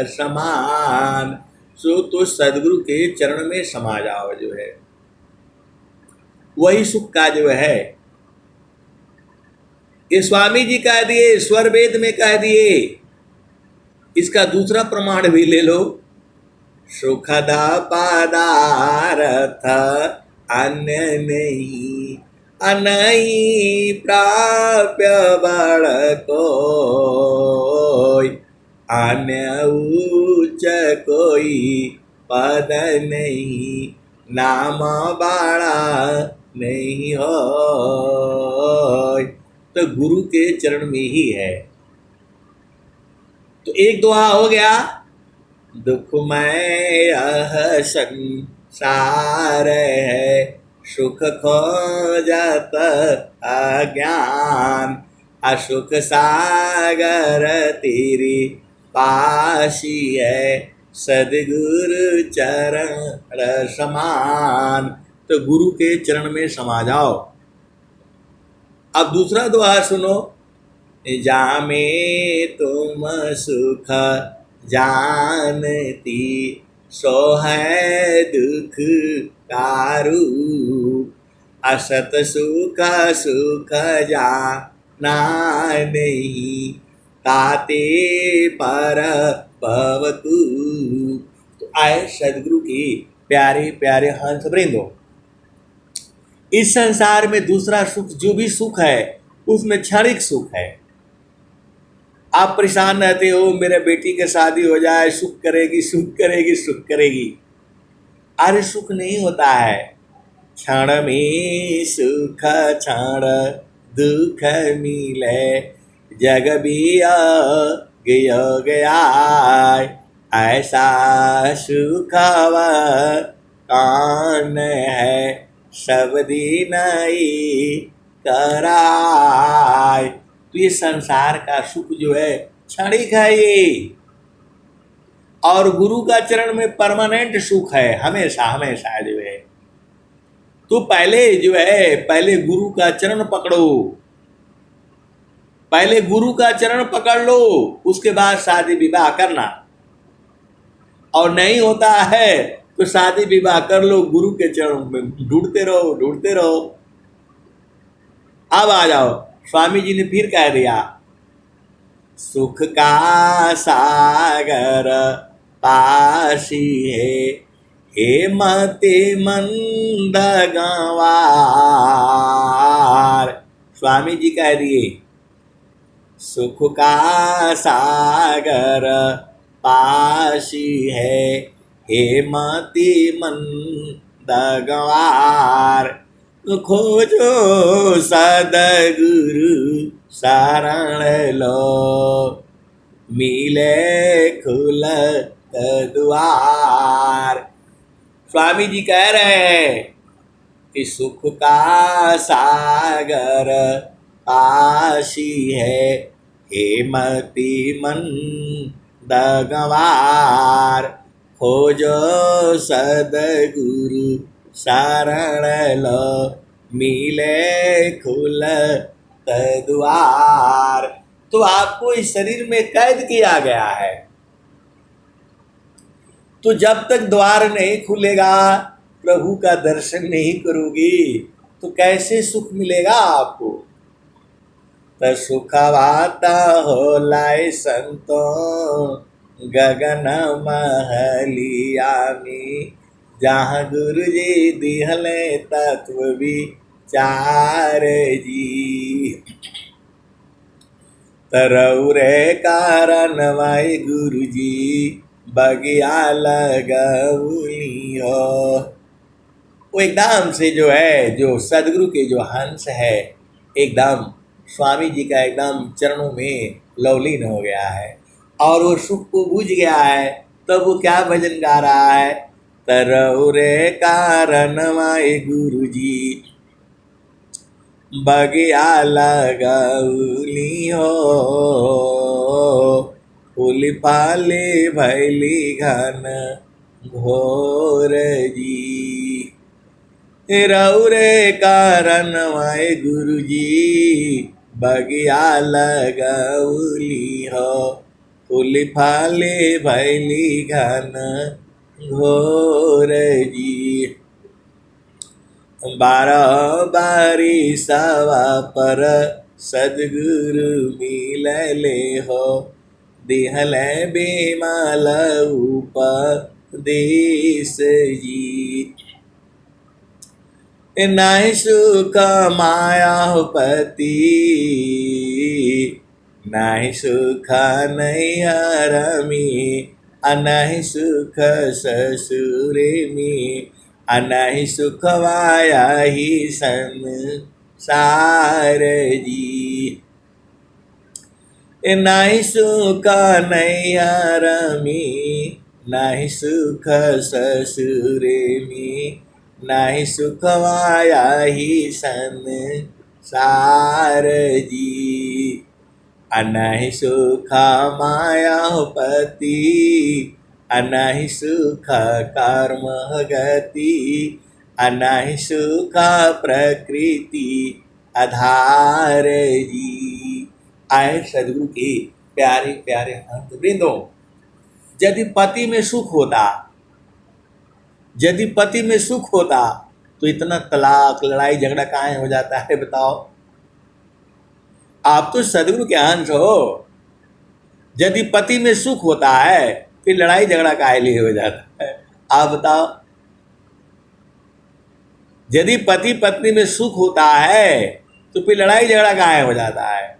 समान। तो सदगुरु के चरण में समा जाओ जो है, वही सुख का जो है। ये स्वामी जी कह दिए, स्वर वेद में कह दिए। इसका दूसरा प्रमाण भी ले लो, सुखद पदार्थ अन्य नहीं, अनई प्राप्य बड़ कोई, अन्य उच्च कोई पद नहीं, नाम बड़ा नहीं हो। तो गुरु के चरण में ही है। तो एक दुआ हो गया, दुखमय संसार है, सुख खोजत अज्ञान, असुख सागर तेरी पासी है, सदगुरु चरण समान। तो गुरु के चरण में समा जाओ। अब दूसरा दुआ सुनो, जामे तुम सुख जानती, सो है दुख कारू, असत सुख सुख जाना नहीं, ताते पर भवतु। तो आए सदगुरु की प्यारे प्यारे हंस वृंदो, इस संसार में दूसरा सुख जो भी सुख है उसमें क्षणिक सुख है। आप परेशान रहते हो, मेरे बेटी की शादी हो जाए, सुख करेगी सुख करेगी सुख करेगी। अरे सुख नहीं होता है, क्षण में सुख क्षण दुख मिले, जग भी गया ऐसा सुख कान है, सब दिन ही कराय। तो ये संसार का सुख जो है क्षणिक है ये, और गुरु का चरण में परमानेंट सुख है, हमेशा हमेशा जो है। तो पहले गुरु का चरण पकड़ो, पहले गुरु का चरण पकड़ लो, उसके बाद शादी विवाह करना। और नहीं होता है तो शादी विवाह कर लो, गुरु के चरणों में ढूंढते रहो, ढूंढते रहो। अब आ जाओ, स्वामी जी ने फिर कह दिया, सुख का सागर पासी है, हे मते मंद गंवार। स्वामी जी कह दिए, सुख का सागर पासी है, हे मति मंद गंवार। खोजो सदगुरु शरण लो, मिले खुलत द्वार। स्वामी जी कह रहे हैं कि सुख का सागर पासी है, हे मति मंद गंवार। खोजो सदगुरु शरण लो, मिले खुलत द्वार। तो आपको इस शरीर में कैद किया गया है, तो जब तक द्वार नहीं खुलेगा, प्रभु का दर्शन नहीं करोगी, तो कैसे सुख मिलेगा आपको। तो सुखवाता हो लाए संतो, गगन महलिया में, जहाँ गुरु जी दिहले तत्व विचार जी। तरौरे कारण वाई गुरु जी, बगिया लगौली हो। वो एकदम से जो है, जो सदगुरु के जो हंस है, एकदम स्वामी जी का एकदम चरणों में लवलीन हो गया है, और वो सुख को बुझ गया है। तब वो क्या भजन गा रहा है, तरौरे कारण वाई गुरु जी, बगिया लगौली हो। फूल फाले भैली घन घोर जी, रौरे कारण वाए गुरु जी, बगिया लगौली हो। फूल फाले भैली घन घोर जी, 12 बारी सवा पर सदगुरु मिलले हो। दिहले बेमाल उपदेश जी, नहीं सुख माया पति, नहीं सुख नैहर में, नहीं सुख ससुर में, नहीं सुख वाया ही संसार जी। नहीं सुख नैहर में, नहीं सुख ससुर में, नहीं सुख वाया ही संसार जी। नहीं सुख माया पति, नहीं सुख कर्म गति, नहीं सुख प्रकृति आधार जी। आए सदगुरु के प्यारे प्यारे हंस वृंदों, यदि पति में सुख होता, यदि पति में सुख होता, तो इतना तलाक लड़ाई झगड़ा काहे हो जाता है बताओ। आप तो सदगुरु के अंश हो। यदि पति में सुख होता है, फिर लड़ाई झगड़ा काहे लिए हो जाता है, आप बताओ। यदि पति पत्नी में सुख होता है, तो फिर लड़ाई झगड़ा काहे हो जाता है।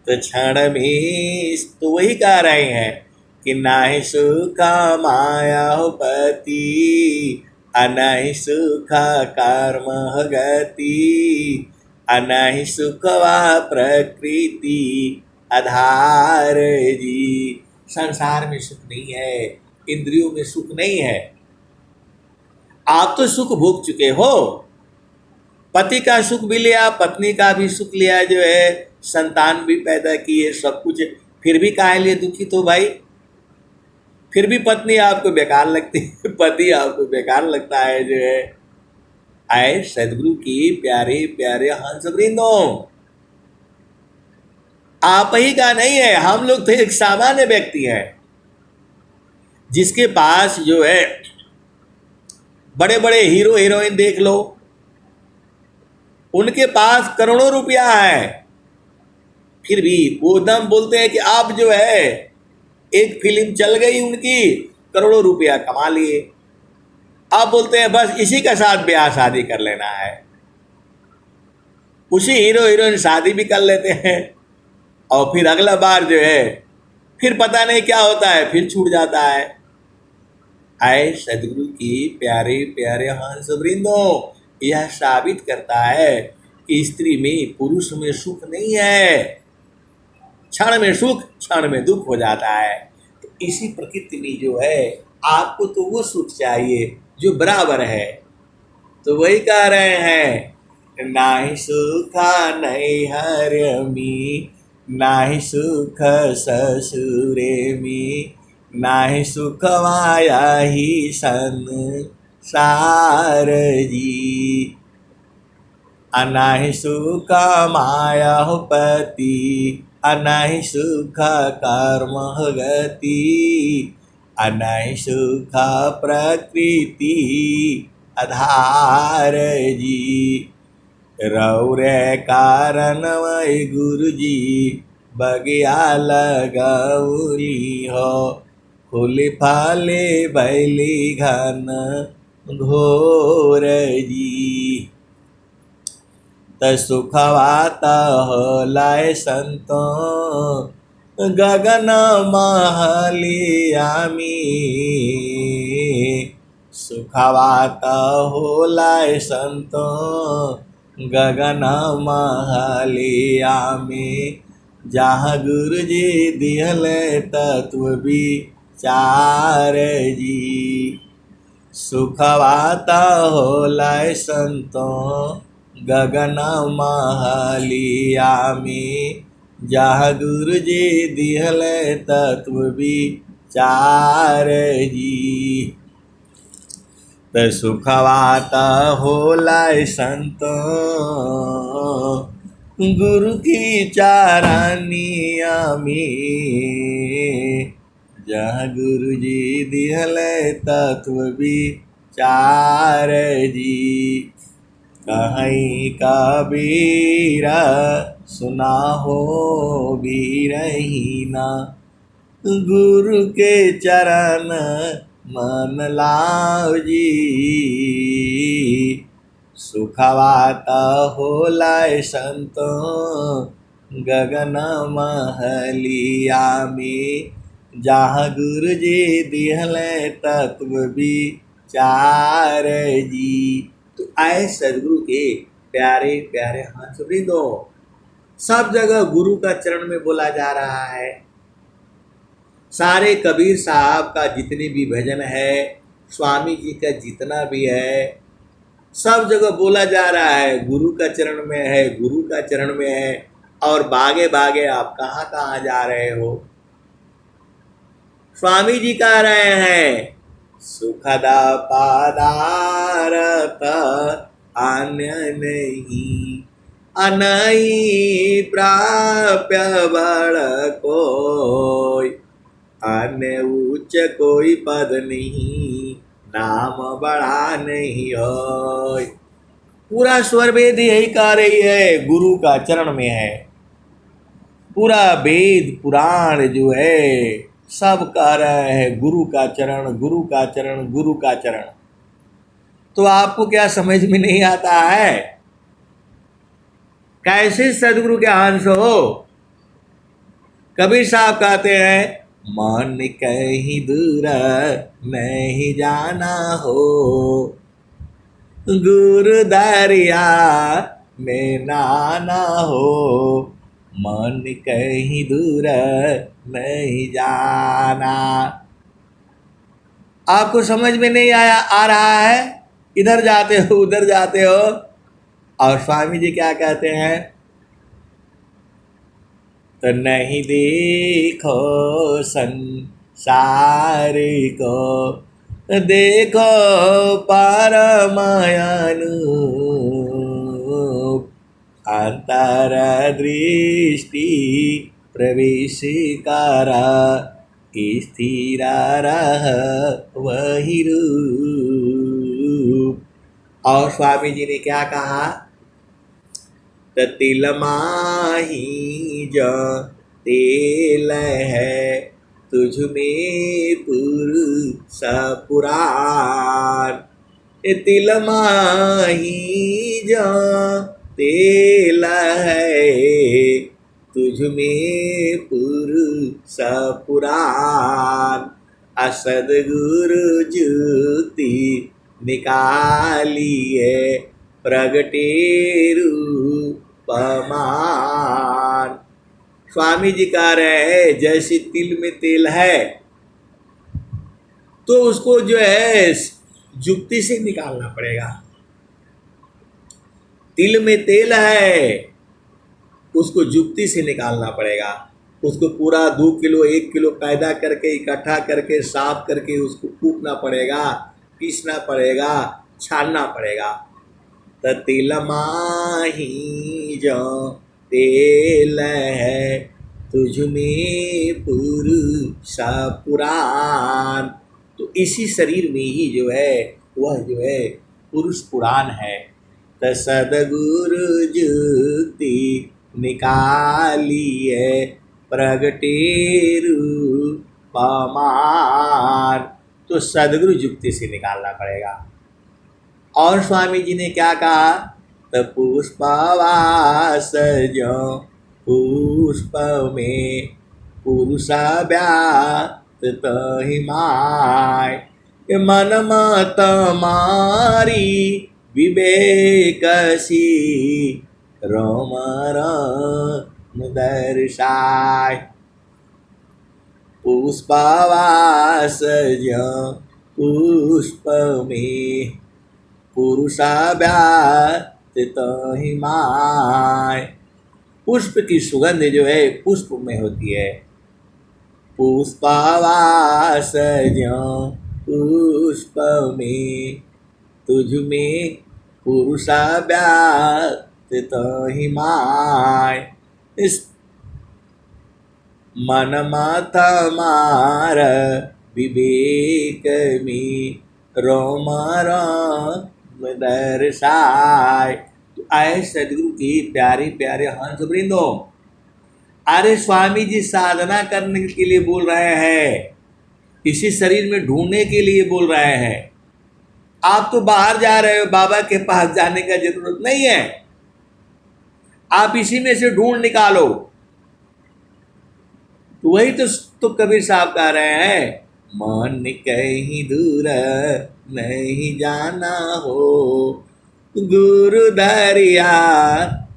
तो क्षण में तो वही कह रहे हैं कि नाही सुख माया पति, अनाहि सुख कर्म गति, अनाहि सुख वा प्रकृति आधार जी। संसार में सुख नहीं है, इंद्रियों में सुख नहीं है। आप तो सुख भोग चुके हो, पति का सुख भी लिया, पत्नी का भी सुख लिया, जो है संतान भी पैदा किए, सब कुछ, फिर भी काहे लिए दुखी तो भाई। फिर भी पत्नी आपको बेकार लगती है, पति आपको बेकार लगता है, जो है। आए सदगुरु की प्यारे प्यारे हंस वृंदों, आप ही का नहीं है, हम लोग तो एक सामान्य व्यक्ति हैं। जिसके पास जो है बड़े बड़े हीरो हीरोइन देख लो, उनके पास करोड़ों रुपया है, फिर भी वो दम बोलते हैं कि आप जो है एक फिल्म चल गई उनकी, करोड़ों रुपया कमा लिए, आप बोलते हैं बस इसी के साथ ब्याह शादी कर लेना है। उसी हीरो हीरोइन शादी भी कर लेते हैं और फिर अगला बार जो है फिर पता नहीं क्या होता है, फिर छूट जाता है। आए सदगुरु की प्यारे प्यारे हंस वृंदों, यह साबित करता है कि स्त्री में पुरुष में सुख नहीं है, क्षण में सुख क्षण में दुख हो जाता है। तो इसी प्रकृति में जो है आपको तो वो सुख चाहिए जो बराबर है। तो वही कह रहे हैं, नाही सुखा नैहर मी, नाही सुख ससुरे मी, नाही सुख माया ही संसार जी। अनाहि सुख माया पति, अनाहि सुख कर्म गति, अनाहि सुख प्रकृति आधार जी। रौरे कारण वही गुरु जी, बगिया लगौली हो, फूल फाले बैली घन घोर जी। त सुखवाता हो लाए संतों, गगन महलिया में। सुखवाता हो लाए संतों, गगन महलिया में। जहाँ गुरु जी दिहले तत्व विचार जी। सुखवाता हो लाए संतों, गगन महलिया में। जहाँ गुरु जी दिहले तत्व विचार जी। त सुखवाता हो लाए संतों, गुरु की चारानिया में। जहाँ गुरु जी दिहले तत्व विचार जी। कहीं कबीरा सुना हो बीरहीना, गुरु के चरण मन लाओ जी। सुखवाता हो लाए संतों, गगन महलिया में। जहाँ गुरु जी दिहले तत्व विचार जी। तो आए सदगुरु के प्यारे प्यारे हंस वृंदों, सब जगह गुरु का चरण में बोला जा रहा है। सारे कबीर साहब का जितने भी भजन है, स्वामी जी का जितना भी है, सब जगह बोला जा रहा है गुरु का चरण में है, गुरु का चरण में है। और भागे भागे आप कहाँ कहाँ जा रहे हो। स्वामी जी कह रहे हैं, सुखद पदारथ अन्य नहीं, अनई प्राप्य बड़ कोई, अन्य उच्च कोई पद नहीं, नाम बड़ा नहीं हो। पूरा स्वर वेद यही कह रही है, गुरु का चरण में है। पूरा वेद पुराण जो है सब कह रहे हैं गुरु का चरण, गुरु का चरण, गुरु का चरण। तो आपको क्या समझ में नहीं आता है? कैसे सदगुरु के हंस हो? कबीर साहब कहते हैं, मन कहीं दूर नहीं जाना हो, गुरु दरिया में नाना हो। मन कहीं दूर नहीं जाना। आपको समझ में नहीं आ रहा है? इधर जाते हो उधर जाते हो। और स्वामी जी क्या कहते हैं? तो नहीं देखो संसार को, देखो परमायानुप। अंतर दृष्टि प्रवेश करा, स्थिरा रह वही रूप। और स्वामी जी ने क्या कहा, तिल माही जो तेल है तुझ में पुरुष पुराण। तिल माही जो तेल है तुझ में पुरुष पुराण। असदगुरु ज्योति निकालिए प्रगटे रूपमान। स्वामी जी कह रहे हैं जैसे तिल में तेल है तो उसको जो है जुक्ति से निकालना पड़ेगा। तिल में तेल है उसको जुक्ति से निकालना पड़ेगा। उसको पूरा 2 किलो 1 किलो पैदा करके इकट्ठा करके साफ करके उसको कूटना पड़ेगा, पीसना पड़ेगा, छानना पड़ेगा। तो तिल माही जो तेल है तुझ में पुरुष पुराण। तो इसी शरीर में ही जो है वह जो है पुरुष पुराण है। तो सदगुरु जुक्ति निकालिए प्रगटे रूपमान। तो सदगुरु जुक्ति से निकालना पड़ेगा। और स्वामी जी ने क्या कहा, तो पुष्पवास जो पुष्प में पुरुषा व्यात तहि माय। मन मत मारी विवेकसी रोम राम दर्शाय। पुष्पवास जो पुष्प में पुरुषा व्यात तहि माय। पुष्प की सुगंध जो है पुष्प में होती है। पुष्पवास जो पुष्प में तुझ में पुरुषा व्यात तहि माय। इस मन मत मार विवेक में रोम राम दर्शाय। तो आए सदगुरु के प्यारे प्यारे हंस वृंदो, अरे स्वामी जी साधना करने के लिए बोल रहे हैं, इसी शरीर में ढूंढने के लिए बोल रहे हैं। आप तो बाहर जा रहे हो, बाबा के पास जाने का जरूरत नहीं है, आप इसी में से ढूंढ निकालो। तो वही तो कबीर साहब कह रहे हैं, मन कहीं दूर नहीं जाना हो, गुरु दरिया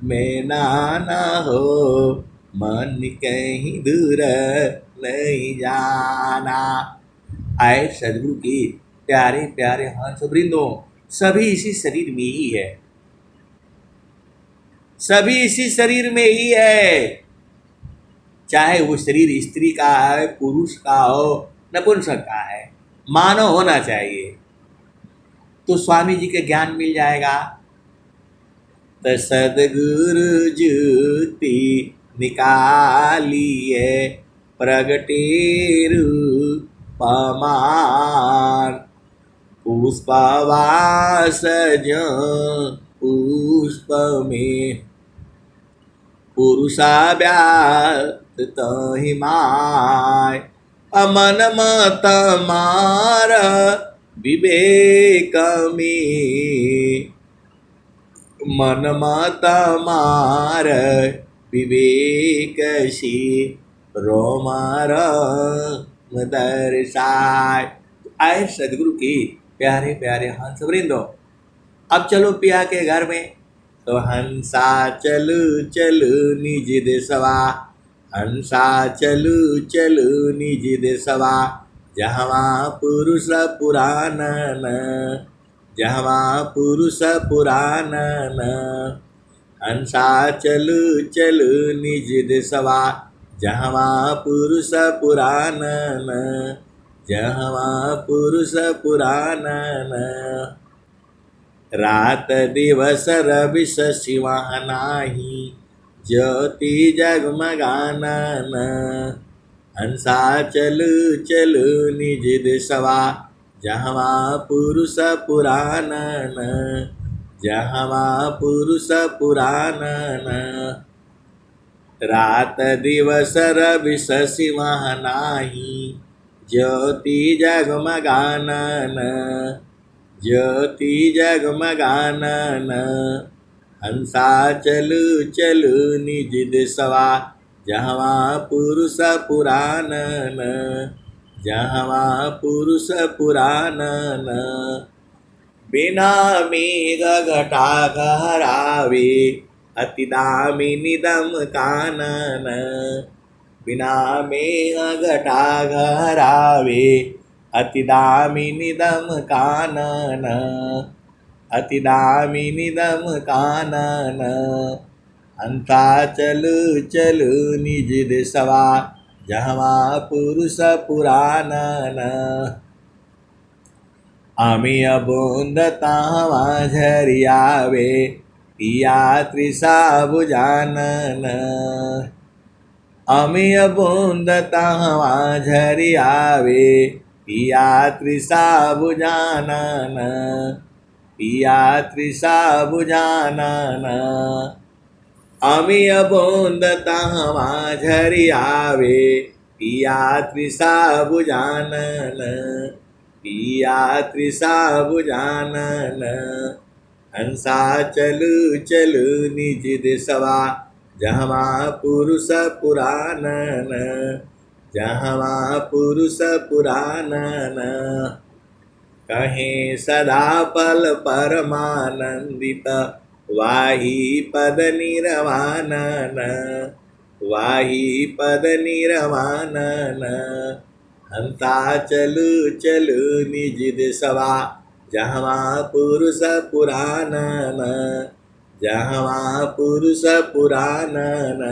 में नाना हो। मन कहीं दूर नहीं जाना। आए सदगुरु के प्यारे प्यारे हंस वृंदों, सभी इसी शरीर में ही है, सभी इसी शरीर में ही है। चाहे वो शरीर स्त्री का है, पुरुष का हो, नपुंसक का है, मानव होना चाहिए तो स्वामी जी के ज्ञान मिल जाएगा। तो सदगुरु ज्योति निकालिए प्रगटे रूपमान। पुष्पवास जो पुष्प में पुरुषा व्यात तहि माय। अमन मत मार विवेक में, मन मत मार विवेक सी रोम राम दर्शाय। आए सदगुरु की प्यारे प्यारे हंस वृंदो, अब चलो पिया के घर में। तो हंसा चलू चलू निज देशवा, हंसा चलू चलू निज देशवा, जहाँ पुरुष पुराणन, जहाँ पुरुष पुराणन। हंसा चलू चलू निज देशवा, जहाँ पुरुष पुराणन, जहाँ पुरुष पुराणन। रात दिवस रवि शशिवाह नाही, ज्योति जगमगानन। हंसा चलु चलु निज देशवा, जहवा पुरुष पुराणन, जहवा पुरुष पुराणन। रात दिवस रवि शशि वहाँ नाही, ज्योति जगमगानन, ज्योति जगमगानन। हंसा चलु चलु निज देशवा, जहवा पुरुष पुराणन, जहवा पुरुष पुराणन। बिना मेघ घटा घहरावे, अति दामिनी दम कानन, बिना मेघ घटा घहरावे, अति दामिनी दम कानन, अति दामिनी दम कानन। हंसा चलु चलु निज देशवा, जहवा पुरुष पुराणन। अमिय बूंद तावा झरियावे, पिया तृषा बुझानन, अमिय बूंद तावा झरियावे, पिया तृषा बुझानन, पिया तृषा बुझानन। अमिय बूंद तावा झरियावे, पिया तृषा बुझानन, पिया तृषा बुझानन। हंसा चलु चलु निज देशवा, जहवा पुरुष पुराणन, जहवा पुरुष पुराणन। कहें सदा पल परमानंदित, वाही पद निर्वाणन, वाही पद निर्वाणन। हंसा चलु चलु निज देशवा, जहवा पुरुष पुराणन, जहवा पुरुष पुराणन।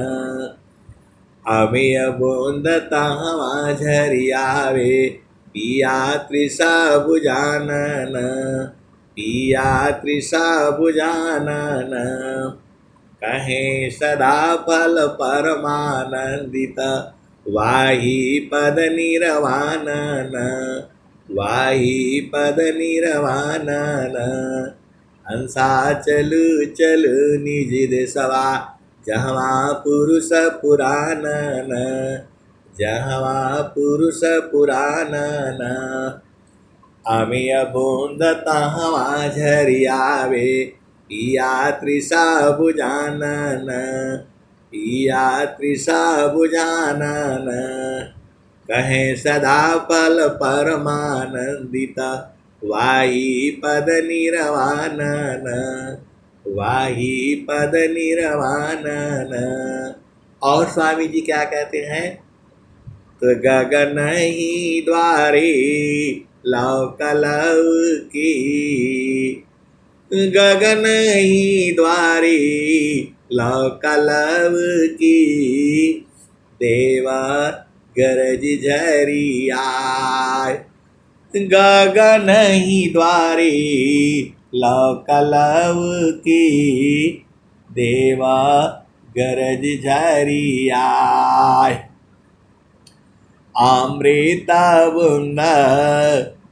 अमिय बूंद तावा झरियावे, पिया तृषा बुझानन, पिया तृषा बुझानन। कहें सदा फल परमानंदित, वाही पद निर्वाणन, वाही पद निर्वाणन। हंसा चलु चलु निज देशवा, जहवा पुरुष पुराणन, जहवा पुरुष पुराणन। अमिय बूंद तावा झरियावे, पिया तृषा बुझानन, पिया तृषा बुझानन। कहें सदा फल परमानंदित, वाही पद निर्वाणन, वाही पद निर्वाणन। और स्वामी जी क्या कहते हैं? तो गगन ही द्वारे लौकलव की, गगन ही द्वारे लौकलव की, देवा गरज झरिया। गगन ही द्वारे लौकलव की, देवा गरज झरिया। अमृत बूंद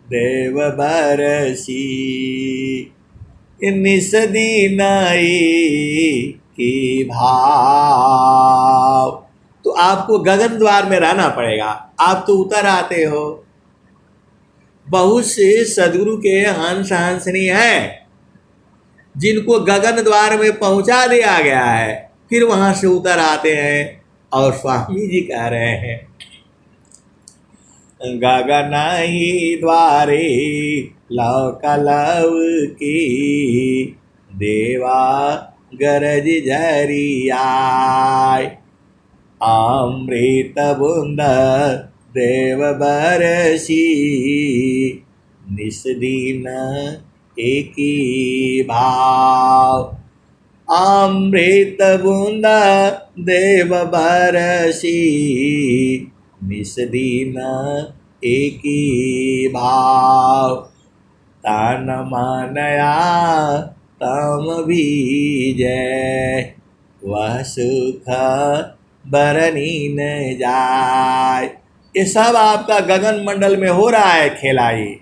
देव बरसी, निस दिन की भाव। तो आपको गगन द्वार में रहना पड़ेगा। आप तो उतर आते हो। बहुत से सदगुरु के हंस हंसनी हैं जिनको गगन द्वार में पहुंचा दिया गया है, फिर वहां से उतर आते हैं। और स्वामी जी कह रहे हैं, गगन ही द्वारे लौकलव की, देवा गरज झरिया। अमृत बूंद देव बरसी, निस दिन एकी भाव। अमृत बूंद देव बरसी, निस दिन एकी भाव। तन मनया तम बीजय, वह सुख बरनी न जाय। ये सब आपका गगन मंडल में हो रहा है खेला ये।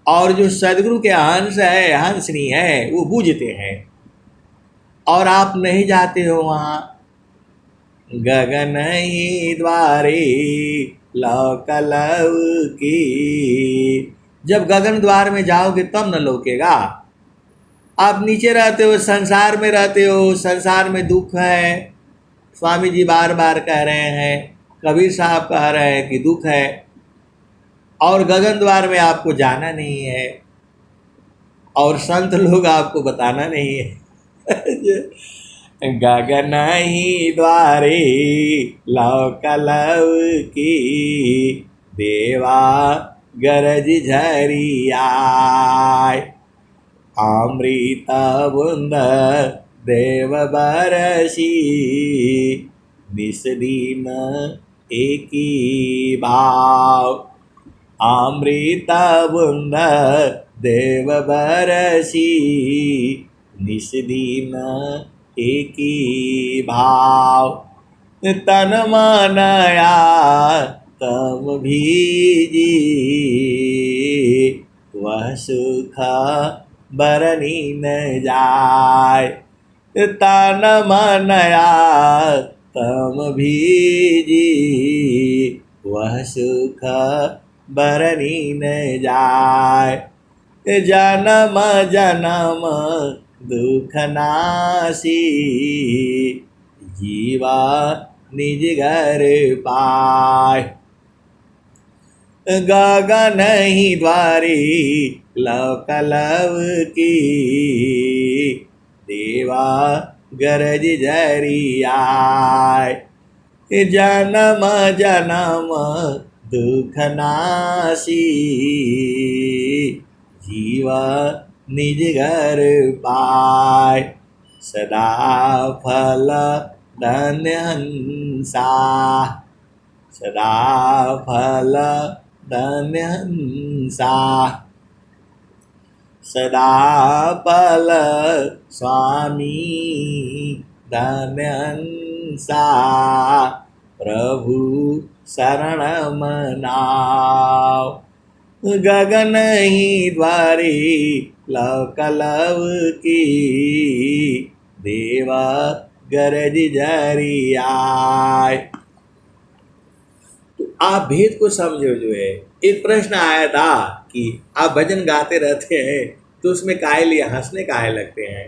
और जो सदगुरु के हंस है, हंसनी है, वो बूझते हैं और आप नहीं जाते हो वहाँ। गगन ही द्वारे लौकलव की, जब गगन द्वार में जाओगे तब न लौकेगा। आप नीचे रहते हो, संसार में रहते हो, संसार में दुख है। स्वामी जी बार बार कह रहे हैं, कबीर साहब कह रहे हैं कि दुख है, और गगन द्वार में आपको जाना नहीं है और संत लोग आपको बताना नहीं है। गगन ही द्वारे लौकलव की, देवा गरज झरियाय। अमृत बूंद देव बरसी, निस दिन एकी भाव। अमृत बूंद देव बरसी, निस दिन एकी भाव। तन मनया तम भीजी, वह सुख बरनी न जाय। तन मनया तम भीजी, वह सुख बरनी न जाय। जन्म जन्म दुख नासी, जीवा निज घर पाय। गगन ही द्वारी लौकलव की, देवा गरज झरियाय। जन्म जन्म दुख नासी, जीवा निज घर पाय। सदा फल धन्य हंसा, सदा फल धन्य हंसा। सदा फल स्वामी धन्य हंसा, प्रभु शरण मनाओ। गगन ही द्वारी लौकलव की, देवा गरज झरियाय। तो आप भेद को समझो। जो है एक प्रश्न आया था कि आप भजन गाते रहते हैं तो उसमें काहे लिए हंसने काहे लगते हैं।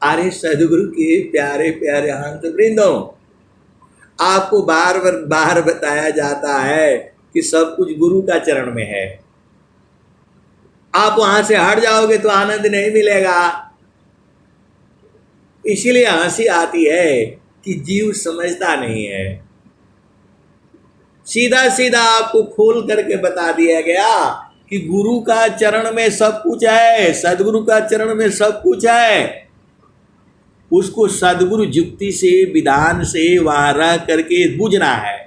अरे सदगुरु के प्यारे प्यारे हंस वृंदों, आपको बार बार बताया जाता है कि सब कुछ गुरु का चरण में है। आप वहां से हट जाओगे तो आनंद नहीं मिलेगा। इसीलिए हंसी आती है कि जीव समझता नहीं है। सीधा सीधा आपको खोल करके बता दिया गया कि गुरु का चरण में सब कुछ है, सदगुरु का चरण में सब कुछ है। उसको सदगुरु युक्ति से, विधान से वहां रह करके बूझना है।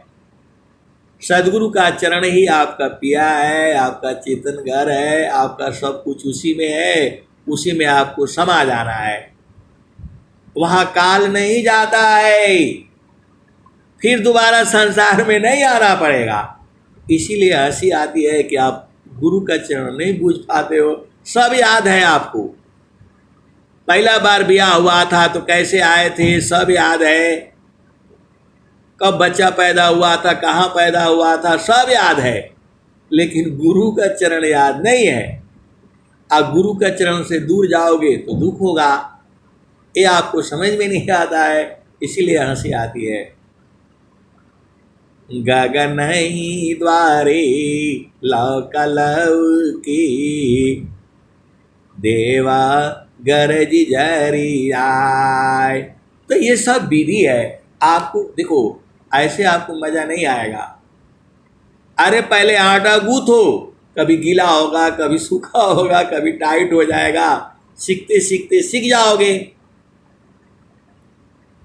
सदगुरु का चरण ही आपका पिया है, आपका चेतन घर है, आपका सब कुछ उसी में है, उसी में आपको समा जाना है। वहां काल नहीं जाता है, फिर दोबारा संसार में नहीं आना पड़ेगा। इसीलिए हंसी आती है कि आप गुरु का चरण नहीं बूझ पाते हो। सब याद है आपको, पहला बार ब्याह हुआ था तो कैसे आए थे सब याद है, कब बच्चा पैदा हुआ था, कहाँ पैदा हुआ था, सब याद है। लेकिन गुरु का चरण याद नहीं है। आप गुरु का चरण से दूर जाओगे तो दुख होगा। ये आपको समझ में नहीं आता है, इसीलिए हंसी आती है। गगन ही द्वारे लौकलव की, देवा गरज झरियाय। तो ये सब विधि है। आपको देखो, ऐसे आपको मजा नहीं आएगा। अरे पहले आटा गूंथो, कभी गीला होगा, कभी सूखा होगा, कभी टाइट हो जाएगा। सीखते सीखते सीख जाओगे।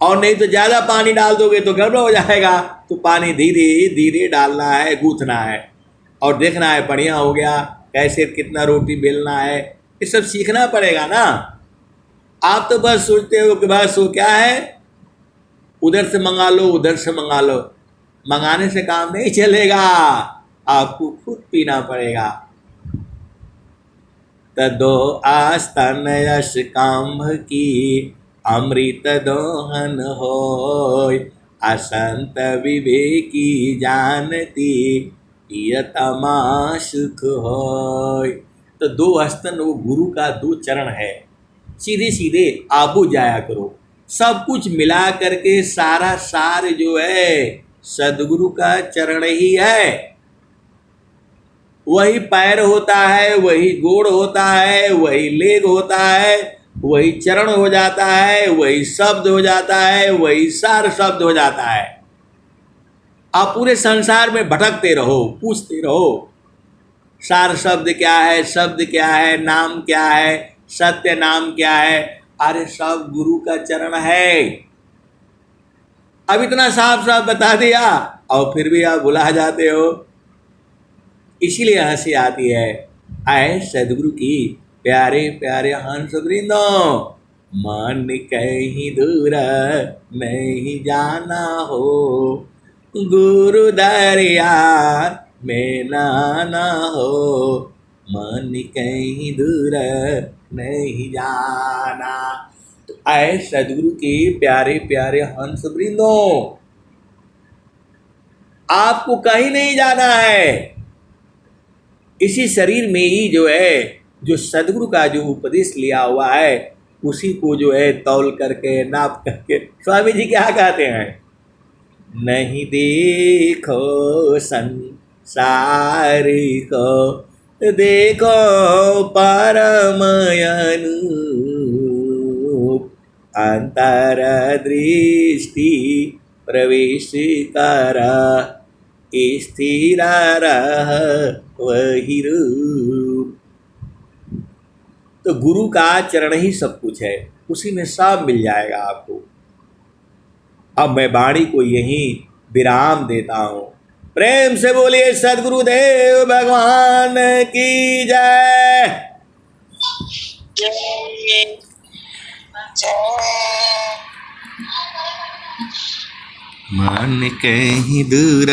और नहीं तो ज़्यादा पानी डाल दोगे तो गड़बड़ हो जाएगा। तो पानी धीरे धीरे डालना है, गूंथना है और देखना है बढ़िया हो गया, कैसे कितना रोटी बेलना है, ये सब सीखना पड़ेगा ना। आप तो बस सोचते हो कि बस वो क्या है, उधर से मंगा लो, उधर से मंगा लो। मंगाने से काम नहीं चलेगा, आपको खुद पीना पड़ेगा। तदो आस्तन यश काम्भ की अमृत दोहन होय, असंत विवेकी जानती यतमा सुख होय। तो दो स्तन वो गुरु का दो चरण है, सीधे सीधे आबू जाया करो। सब कुछ मिला करके सारा सार जो है सदगुरु का चरण ही है। वही पैर होता है, वही गोड़ होता है, वही लेग होता है, वही चरण हो जाता है, वही शब्द हो जाता है, वही सार शब्द हो जाता है। आप पूरे संसार में भटकते रहो, पूछते रहो सार शब्द क्या है, शब्द क्या है, नाम क्या है, सत्य नाम क्या है। अरे सब गुरु का चरण है। अब इतना साफ साफ बता दिया और फिर भी आप भुला जाते हो, इसीलिए हंसी आती है। आए सदगुरु की प्यारे प्यारे हंस वृंदो, मन कहीं दूर नहीं जाना हो, गुरु दरिया में नाना हो, मन कहीं दूर नहीं जाना। तो आए सदगुरु के प्यारे प्यारे हंस वृंदो, आपको कहीं नहीं जाना है। इसी शरीर में ही जो है, जो सदगुरु का जो उपदेश लिया हुआ है, उसी को जो है तौल करके नाप करके स्वामी जी क्या कहते हैं, नहीं देखो संसार को, देखो परम अनूप, अंतर दृष्टि प्रवेश करा, स्थिर रह वही रूप। तो गुरु का चरण ही सब कुछ है, उसी में सब मिल जाएगा आपको। अब मैं वाणी को यहीं विराम देता हूँ। प्रेम से बोलिए सद्गुरुदेव भगवान की जय। मन कहीं दूर